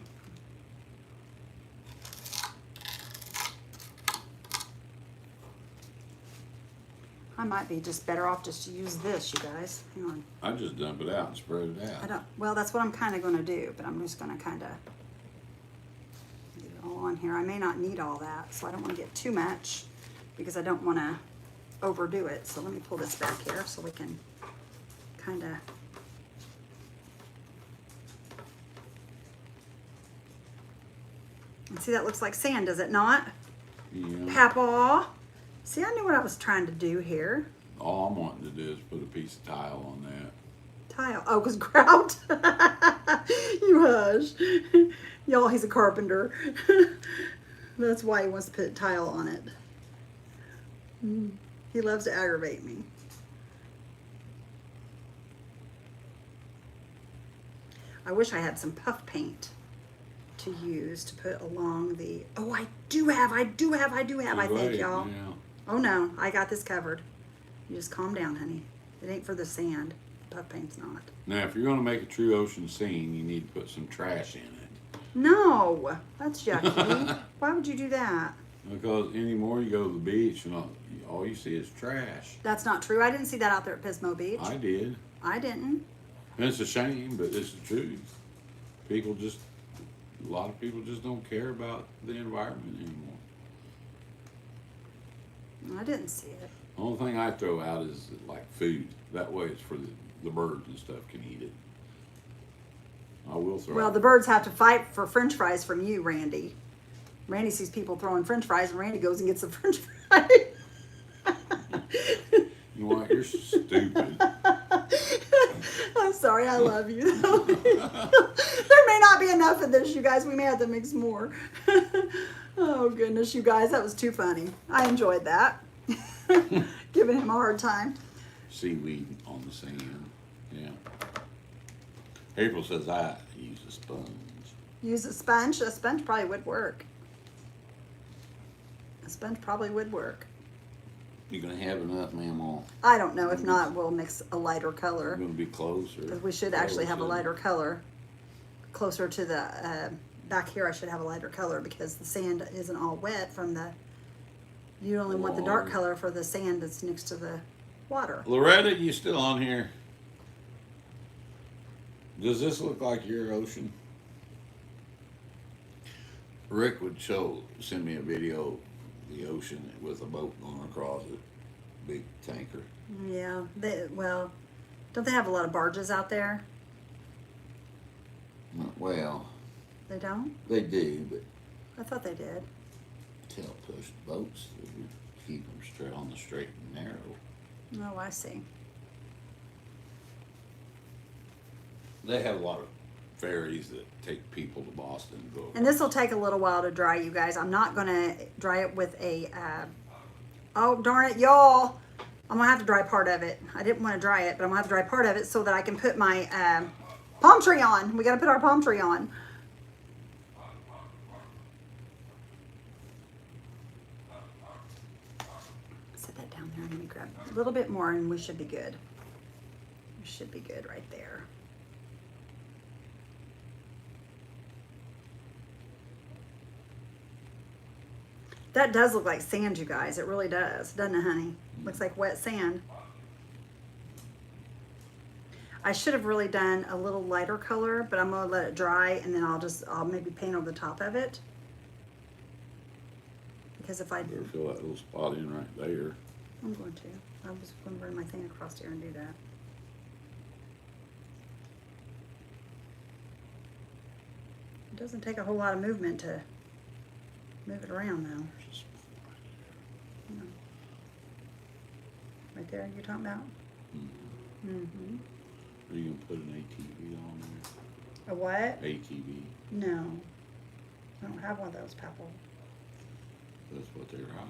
I might be just better off just to use this, you guys. Hang on. I just dump it out and spread it out. Well, that's what I'm kind of going to do, but I'm just going to kind of get it all on here. I may not need all that, so I don't want to get too much because I don't want to overdo it. So let me pull this back here so we can kind of. And see, that looks like sand, does it not? Yeah. Papa. See, I knew what I was trying to do here. All I'm wanting to do is put a piece of tile on that. Tile. Oh, because grout. You hush. Y'all, he's a carpenter. That's why he wants to put tile on it. He loves to aggravate me. I wish I had some puff paint to use to put along the. Oh, I do have. I think, y'all. Yeah. Oh no, I got this covered. You just calm down, honey. It ain't for the sand. Puff paint's not. Now, if you're going to make a true ocean scene, you need to put some trash in it. No, that's yucky. Why would you do that? Because anymore you go to the beach and all you see is trash. That's not true. I didn't see that out there at Pismo Beach. I did. I didn't. And it's a shame, but it's the truth. A lot of people just don't care about the environment anymore. I didn't see it. The only thing I throw out is like food. That way it's for the birds and stuff can eat it. I will throw Well, out. the birds have to fight for French fries from you, Randy. Randy sees people throwing French fries, and Randy goes and gets the French fries. You know what? You're stupid. I'm sorry, I love you. There may not be enough of this, you guys. We may have to mix more. Oh, goodness, you guys. That was too funny. I enjoyed that. Giving him a hard time. Seaweed on the sand. Yeah. April says I use a sponge. Use a sponge. A sponge probably would work. A sponge probably would work. You gonna have enough, Mama? I don't know. If not, we'll mix a lighter color. We're gonna be closer. Because we should actually have a lighter color. Closer to the, back here I should have a lighter color because the sand isn't all wet from the, you only want the dark Water. color for the sand that's next to the water. Loretta, you still on here? Does this look like your ocean? Rick would send me a video of the ocean with a boat going across it, big tanker. Yeah, well, don't they have a lot of barges out there? Well, They don't? they do, but I thought they did. tell push boats that would keep them straight on the straight and narrow. Oh, I see. They have a lot of ferries that take people to Boston and go. And this will take a little while to dry, you guys. I'm not going to dry it with a, oh, darn it, y'all. I'm going to have to dry part of it. I didn't want to dry it, but I'm going to have to dry part of it so that I can put my palm tree on. We got to put our palm tree on. Set that down there and let me grab a little bit more and we should be good. We should be good right there. That does look like sand, you guys. It really does, doesn't it, honey? Looks like wet sand. I should have really done a little lighter color, but I'm gonna let it dry and then I'll maybe paint over the top of it. Because if I Better fill that little spot in right there. I'm going to. I was going to run my thing across here and do that. It doesn't take a whole lot of movement to move it around though. Just Right there, you're talking about? Mm-hmm. Are you gonna put an ATV on A what? there? ATV. No. I don't have one of those, Papa. That's what they're high.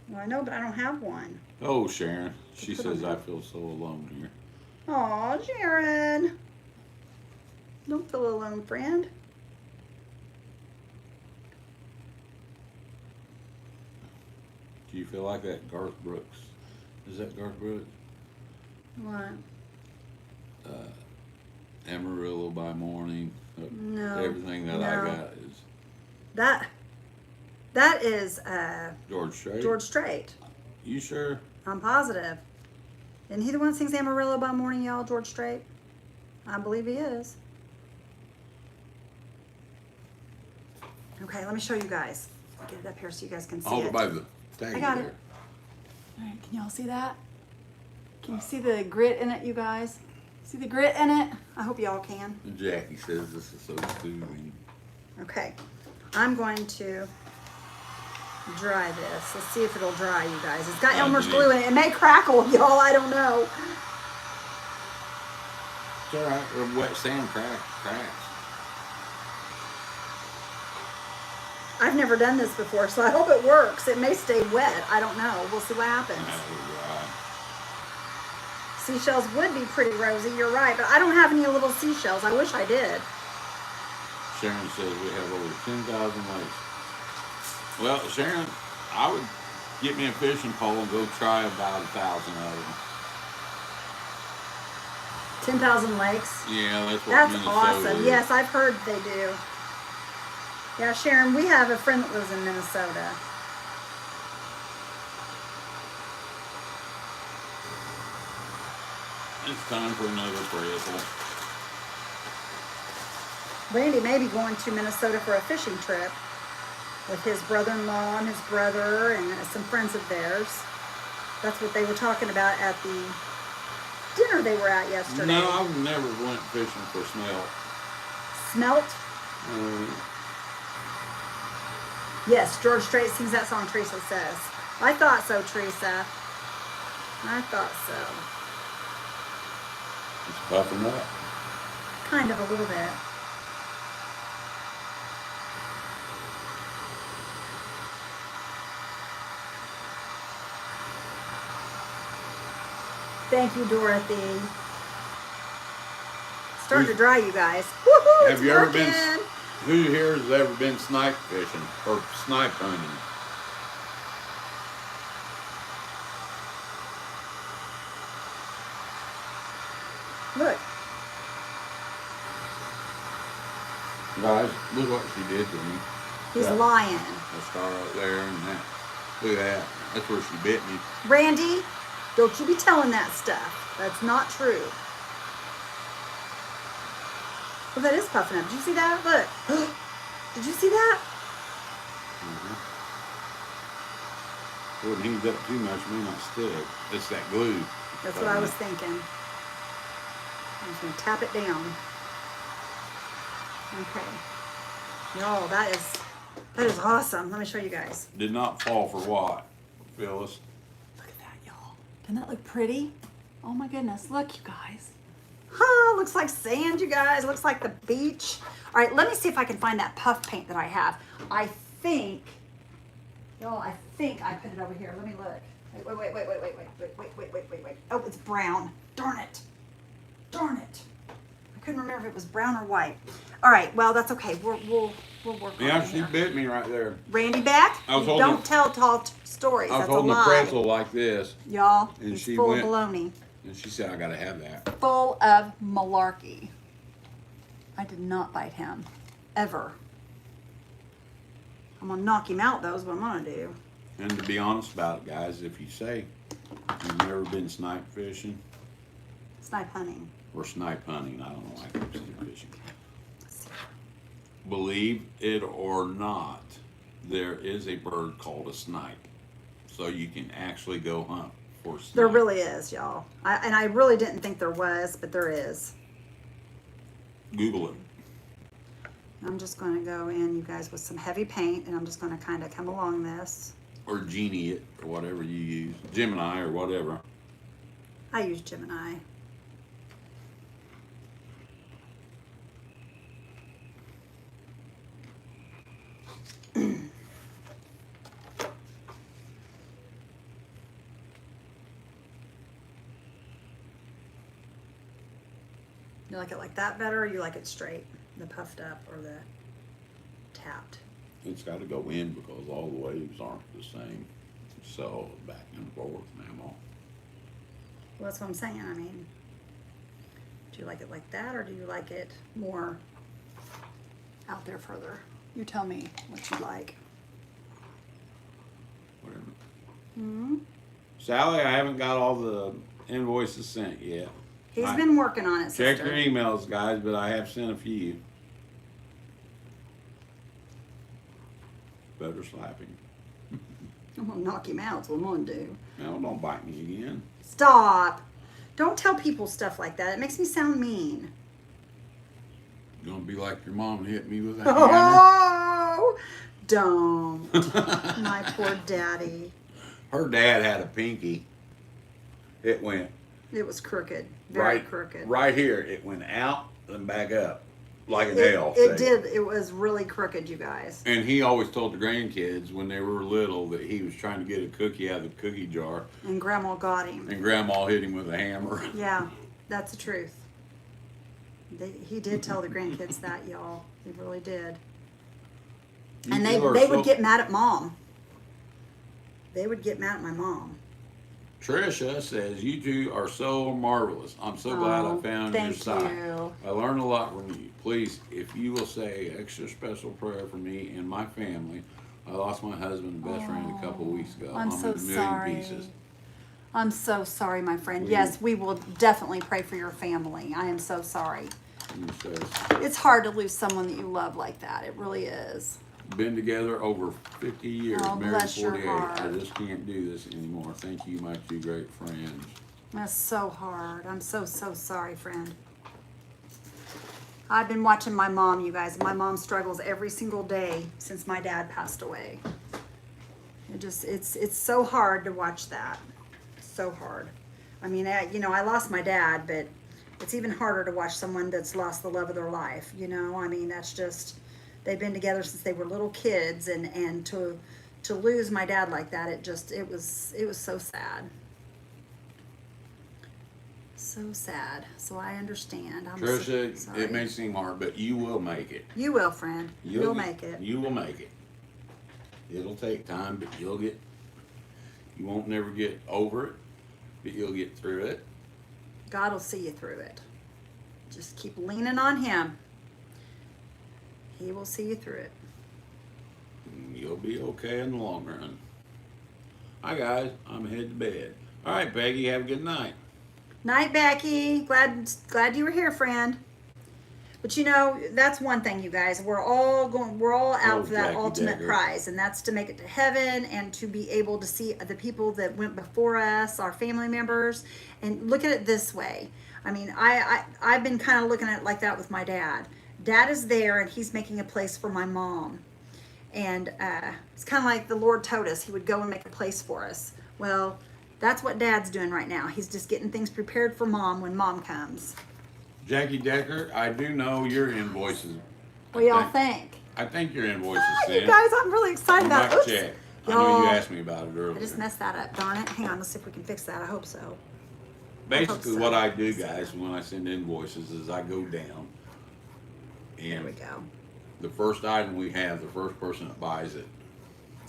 Well, I know, but I don't have one. Oh, Sharon. She Put on says there. I feel so alone here. Aw, Sharon. Don't feel alone, friend. Do you feel like that Garth Brooks? Is that Garth Brooks? What? Amarillo by morning. No. Everything that I No. got is That is George Strait. George Strait. You sure? I'm positive. Isn't he the one that sings Amarillo by morning, y'all? George Strait? I believe he is. Okay, let me show you guys. I'll get it up here so you guys can see Hold it. it by the tag. I got there. it. All right, can y'all see that? Can you see the grit in it, you guys? See the grit in it? I hope y'all can. Jackie says this is so soothing. Okay, I'm going to dry this. Let's see if it'll dry, you guys. It's got Elmer's glue in it. It may crackle, y'all. I don't know. It's all right. Wet sand cracks. I've never done this before, so I hope it works. It may stay wet. I don't know. We'll see what happens. Seashells would be pretty rosy. You're right, but I don't have any little seashells. I wish I did. Sharon says we have over 10,000 lakes. Well, Sharon, I would get me a fishing pole and go try about 1,000 of them. 10,000 lakes. Yeah, that's what That's Minnesota awesome. is. Yes, I've heard they do. Yeah, Sharon, we have a friend that lives in Minnesota. It's time for another pretzel. Randy may be going to Minnesota for a fishing trip with his brother-in-law and his brother and some friends of theirs. That's what they were talking about at the dinner they were at yesterday. No, I've never went fishing for smelt. Smelt? Yes, George Strait sings that song, Teresa says. I thought so, Teresa. I thought so. It's puffing up. Kind of a little bit. Thank you, Dorothy. Starting to dry, you guys. Woohoo! Have you ever been? Working. Who here has ever been snipe fishing or snipe hunting? Look, Guys, look what she did to me. he's Yeah. lying. That star right there and that. Look at that. That's where she bit me. Randy, don't you be telling that stuff. That's not true. Well, that is puffing up. Did you see that? Look. Did you see that? Wouldn't heat up too much, may not stick. It's that glue. That's what I was thinking. I'm just going to tap it down. Okay. Y'all, that is awesome. Let me show you guys. Did not fall for what, Phyllis? Look at that, y'all. Doesn't that look pretty? Oh my goodness. Look, you guys. Huh, looks like sand, you guys. Looks like the beach. All right, let me see if I can find that puff paint that I have. I think, y'all, I think I put it over here. Let me look. Wait. Oh, it's brown. Darn it. Darn it. I couldn't remember if it was brown or white. All right, well, that's okay. We'll work on Yeah, it she here. bit me right there. Randy back? I was holding- Don't tell tall stories. I was That's a holding a lie. pretzel like this, Y'all, And he's she full went- of baloney. and she said, I gotta have that. Full of malarkey. I did not bite him. Ever. I'm gonna knock him out, though, is what I'm gonna do. And to be honest about it, guys, if you say you've never been snipe fishing Snipe hunting. or snipe hunting, I don't know why I keep saying fishing. Believe it or not, there is a bird called a snipe. So you can actually go hunt for snipe. There really is, y'all. And I really didn't think there was, but there is. Google it. I'm just gonna go in, you guys, with some heavy paint, and I'm just gonna kind of come along this. Or Genie it, or whatever you use. Gemini or whatever. I use Gemini. You like it like that better, or you like it straight? The puffed up or the tapped? It's got to go in because all the waves aren't the same. So back and forth, Mama. Well, that's what I'm saying. I mean, do you like it like that, or do you like it more out there further? You tell me what you like. Whatever. Hmm. Sally, I haven't got all the invoices sent yet. He's I- been working on it, Check sister. your emails, guys, but I have sent a few. Better slapping. I'm gonna knock him out. That's what I'm gonna do. No, don't bite me again. Stop. Don't tell people stuff like that. It makes me sound mean. You're gonna be like your mom and hit me with a hammer. Oh, don't. My poor daddy. Her dad had a pinky. It went It was crooked. Very right, crooked. right here. It went out and back up like an It, L. it say. did. It was really crooked, you guys. And he always told the grandkids when they were little that he was trying to get a cookie out of the cookie jar, And Grandma got him. and Grandma hit him with a hammer. Yeah, that's the truth. He did tell the grandkids that, y'all. He really did. You And two are they so- would get mad at Mom. They would get mad at my mom. Trisha says, you two are so marvelous. I'm so glad I Oh, found your thank site. you. I learned a lot from you. Please, if you will say extra special prayer for me and my family. I lost my husband and best friend a couple of weeks ago. I'm in so a million sorry. pieces. I'm so sorry, my friend. Will Yes, we will definitely pray for your family. I am so sorry. And he says, It's hard to lose someone that you love like that. It really is. been together over 50 years, Oh, married bless your 48. heart. I just can't do this anymore. Thank you, my two great friends. That's so hard. I'm so sorry, friend. I've been watching my mom, you guys. My mom struggles every single day since my dad passed away. It's so hard to watch that. So hard. I mean, I lost my dad, but it's even harder to watch someone that's lost the love of their life. I mean, that's just, they've been together since they were little kids, and to lose my dad like that, it was so sad. So sad. So I understand. I'm Trisha, sorry. it may seem hard, but you will make it. You will, friend. You'll make it. You will make it. It'll take time, but you won't never get over it, but you'll get through it. God will see you through it. Just keep leaning on Him. He will see you through it. And you'll be okay in the long run. Hi guys, I'm headed to bed. All right, Peggy, have a good night. Night, Becky. Glad you were here, friend. But that's one thing, you guys. We're all out Oh, for that Jackie ultimate Decker. prize, and that's to make it to heaven and to be able to see the people that went before us, our family members. And look at it this way. I mean, I've been kind of looking at it like that with my dad. Dad is there, and he's making a place for my mom. And it's kind of like the Lord told us He would go and make a place for us. Well, that's what Dad's doing right now. He's just getting things prepared for Mom when Mom comes. Jackie Decker, I do know your invoices. What do y'all think? I think your invoices You sent. guys, I'm really excited I'm about about it. to Oops. check. I know you Y'all, asked me about it earlier. I just messed that up. Darn it. Hang on. Let's see if we can fix that. I hope so. Basically, so. what I do, guys, when I send invoices is I go down, There we and go. the first item we have, the first person that buys it,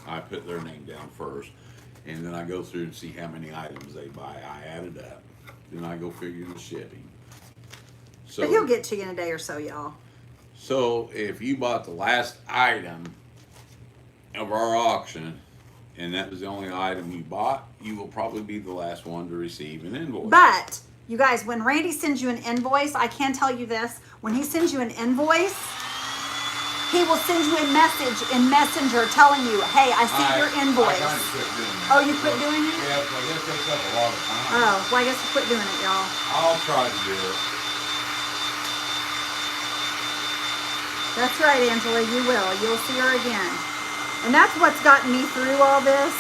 I put their name down first, and then I go through and see how many items they buy. I add it up. Then I go figure the shipping. But he'll So, get to you in a day or so, y'all. so if you bought the last item of our auction, and that was the only item you bought, you will probably be the last one to receive an invoice. But, you guys, when Randy sends you an invoice, I can tell you this. When he sends you an invoice, he will send you a message in Messenger telling you, hey, I see your invoice. I kinda quit doing that. Oh, you quit doing it? Yeah, because that takes up a lot of time. Oh, well, I guess you quit doing it, y'all. I'll try to do it. That's right, Angela. You will. You'll see her again. And that's what's gotten me through all this,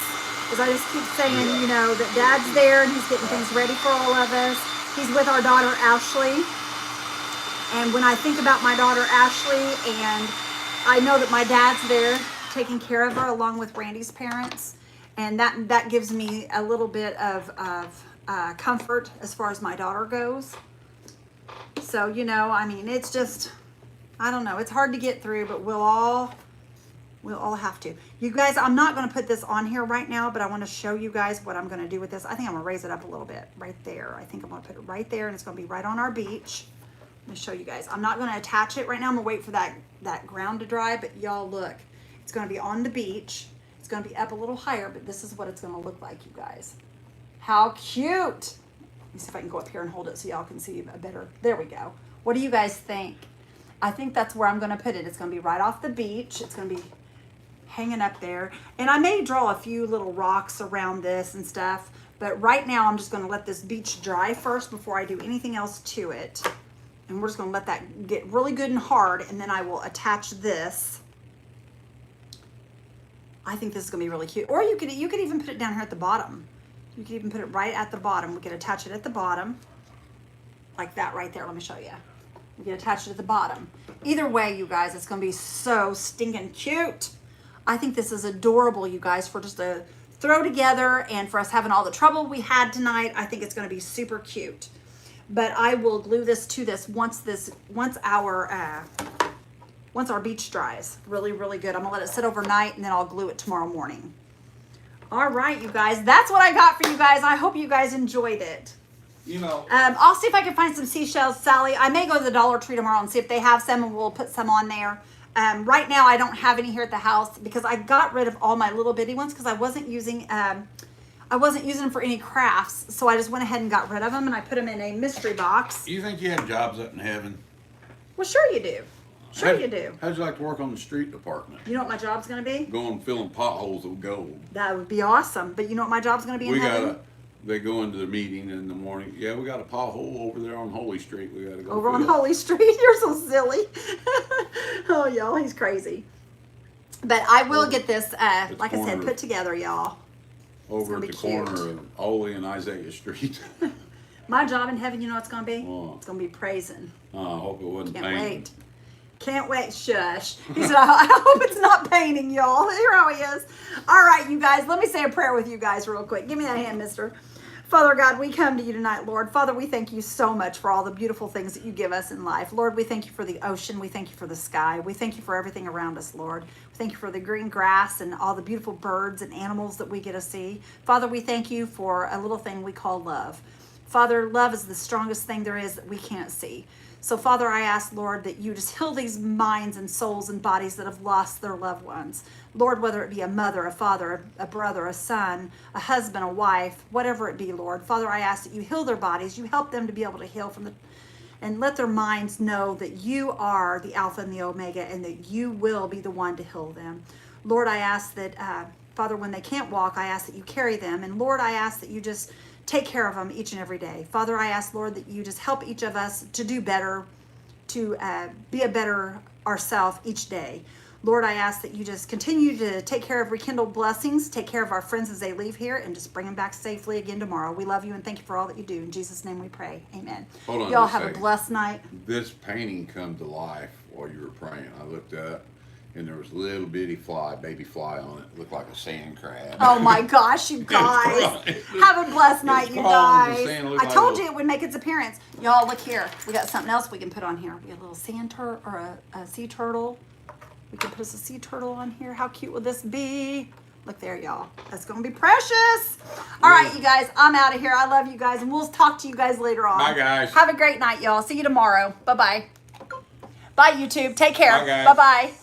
is I just keep saying, that Dad's there and he's getting things ready for all of us. He's with our daughter, Ashley. And when I think about my daughter, Ashley, and I know that my dad's there taking care of her along with Randy's parents, and that gives me a little bit of comfort as far as my daughter goes. So, I mean, it's just, I don't know. It's hard to get through, but we'll all We'll all have to. You guys, I'm not going to put this on here right now, but I want to show you guys what I'm going to do with this. I think I'm going to raise it up a little bit right there. I think I'm going to put it right there, and it's going to be right on our beach. Let me show you guys. I'm not going to attach it right now. I'm going to wait for that ground to dry, but y'all look. It's going to be on the beach. It's going to be up a little higher, but this is what it's going to look like, you guys. How cute. Let me see if I can go up here and hold it so y'all can see a better. There we go. What do you guys think? I think that's where I'm going to put it. It's going to be right off the beach. It's going to be hanging up there. And I may draw a few little rocks around this and stuff, but right now I'm just going to let this beach dry first before I do anything else to it. And we're just going to let that get really good and hard, and then I will attach this. I think this is going to be really cute. Or you could even put it down here at the bottom. You could even put it right at the bottom. We could attach it at the bottom like that right there. Let me show you. We can attach it at the bottom. Either way, you guys, it's going to be so stinking cute. I think this is adorable, you guys, for just a throw together and for us having all the trouble we had tonight. I think it's going to be super cute. But I will glue this to this once our beach dries. Really, really good. I'm going to let it sit overnight, and then I'll glue it tomorrow morning. All right, you guys. That's what I got for you guys. I hope you guys enjoyed it. You know. I'll see if I can find some seashells, Sally. I may go to the Dollar Tree tomorrow and see if they have some, and we'll put some on there. Right now, I don't have any here at the house because I got rid of all my little bitty ones because I wasn't using them for any crafts. So I just went ahead and got rid of them, and I put them in a mystery box. You think you have jobs up in heaven? Well, sure you do. Sure you do. How'd you like to work on the street department? You know what my job's going to be? Going filling potholes with gold. That would be awesome. But you know what my job's going to be in heaven? They go into the meeting in the morning. Yeah, we got a pothole over there on Holy Street. We got to go over fill. on Holy Street. You're so silly. Oh, y'all, he's crazy. But I will get this, like I said, put together, y'all. Over at the corner of Ole and Isaiah Street. My job in heaven, you know what it's going to be? What? It's going to be praising. I hope it wasn't Can't painting. wait. Can't wait. Shush. He said, I hope it's not painting, y'all. Here how he is. All right, you guys. Let me say a prayer with you guys real quick. Give me that hand, mister. Father God, we come to you tonight, Lord. Father, we thank you so much for all the beautiful things that you give us in life. Lord, we thank you for the ocean. We thank you for the sky. We thank you for everything around us, Lord. We thank you for the green grass and all the beautiful birds and animals that we get to see. Father, we thank you for a little thing we call love. Father, love is the strongest thing there is that we can't see. So, Father, I ask, Lord, that you just heal these minds and souls and bodies that have lost their loved ones. Lord, whether it be a mother, a father, a brother, a son, a husband, a wife, whatever it be, Lord. Father, I ask that you heal their bodies. You help them to be able to heal and let their minds know that you are the Alpha and the Omega and that you will be the one to heal them. Lord, I ask that, Father, when they can't walk, I ask that you carry them. And Lord, I ask that you just take care of them each and every day. Father, I ask, Lord, that you just help each of us to do better, to be a better ourselves each day. Lord, I ask that you just continue to take care of Rekindle Blessings, take care of our friends as they leave here, and just bring them back safely again tomorrow. We love you and thank you for all that you do. In Jesus' name we pray. Amen. Hold on. Y'all have a blessed night. This painting come to life while you were praying. I looked up, and there was a little bitty baby fly on it. Looked like a sand crab. Oh my gosh, you guys. Have a blessed night, you guys. I told you it would make its appearance. Y'all, look here. We got something else we can put on here. We got a little sand turtle or a sea turtle. We can put a sea turtle on here. How cute would this be? Look there, y'all. That's going to be precious. All right, you guys. I'm out of here. I love you guys, and we'll talk to you guys later on. Bye, guys. Have a great night, y'all. See you tomorrow. Bye-bye. Bye, YouTube. Take care. Bye, guys. Bye-bye.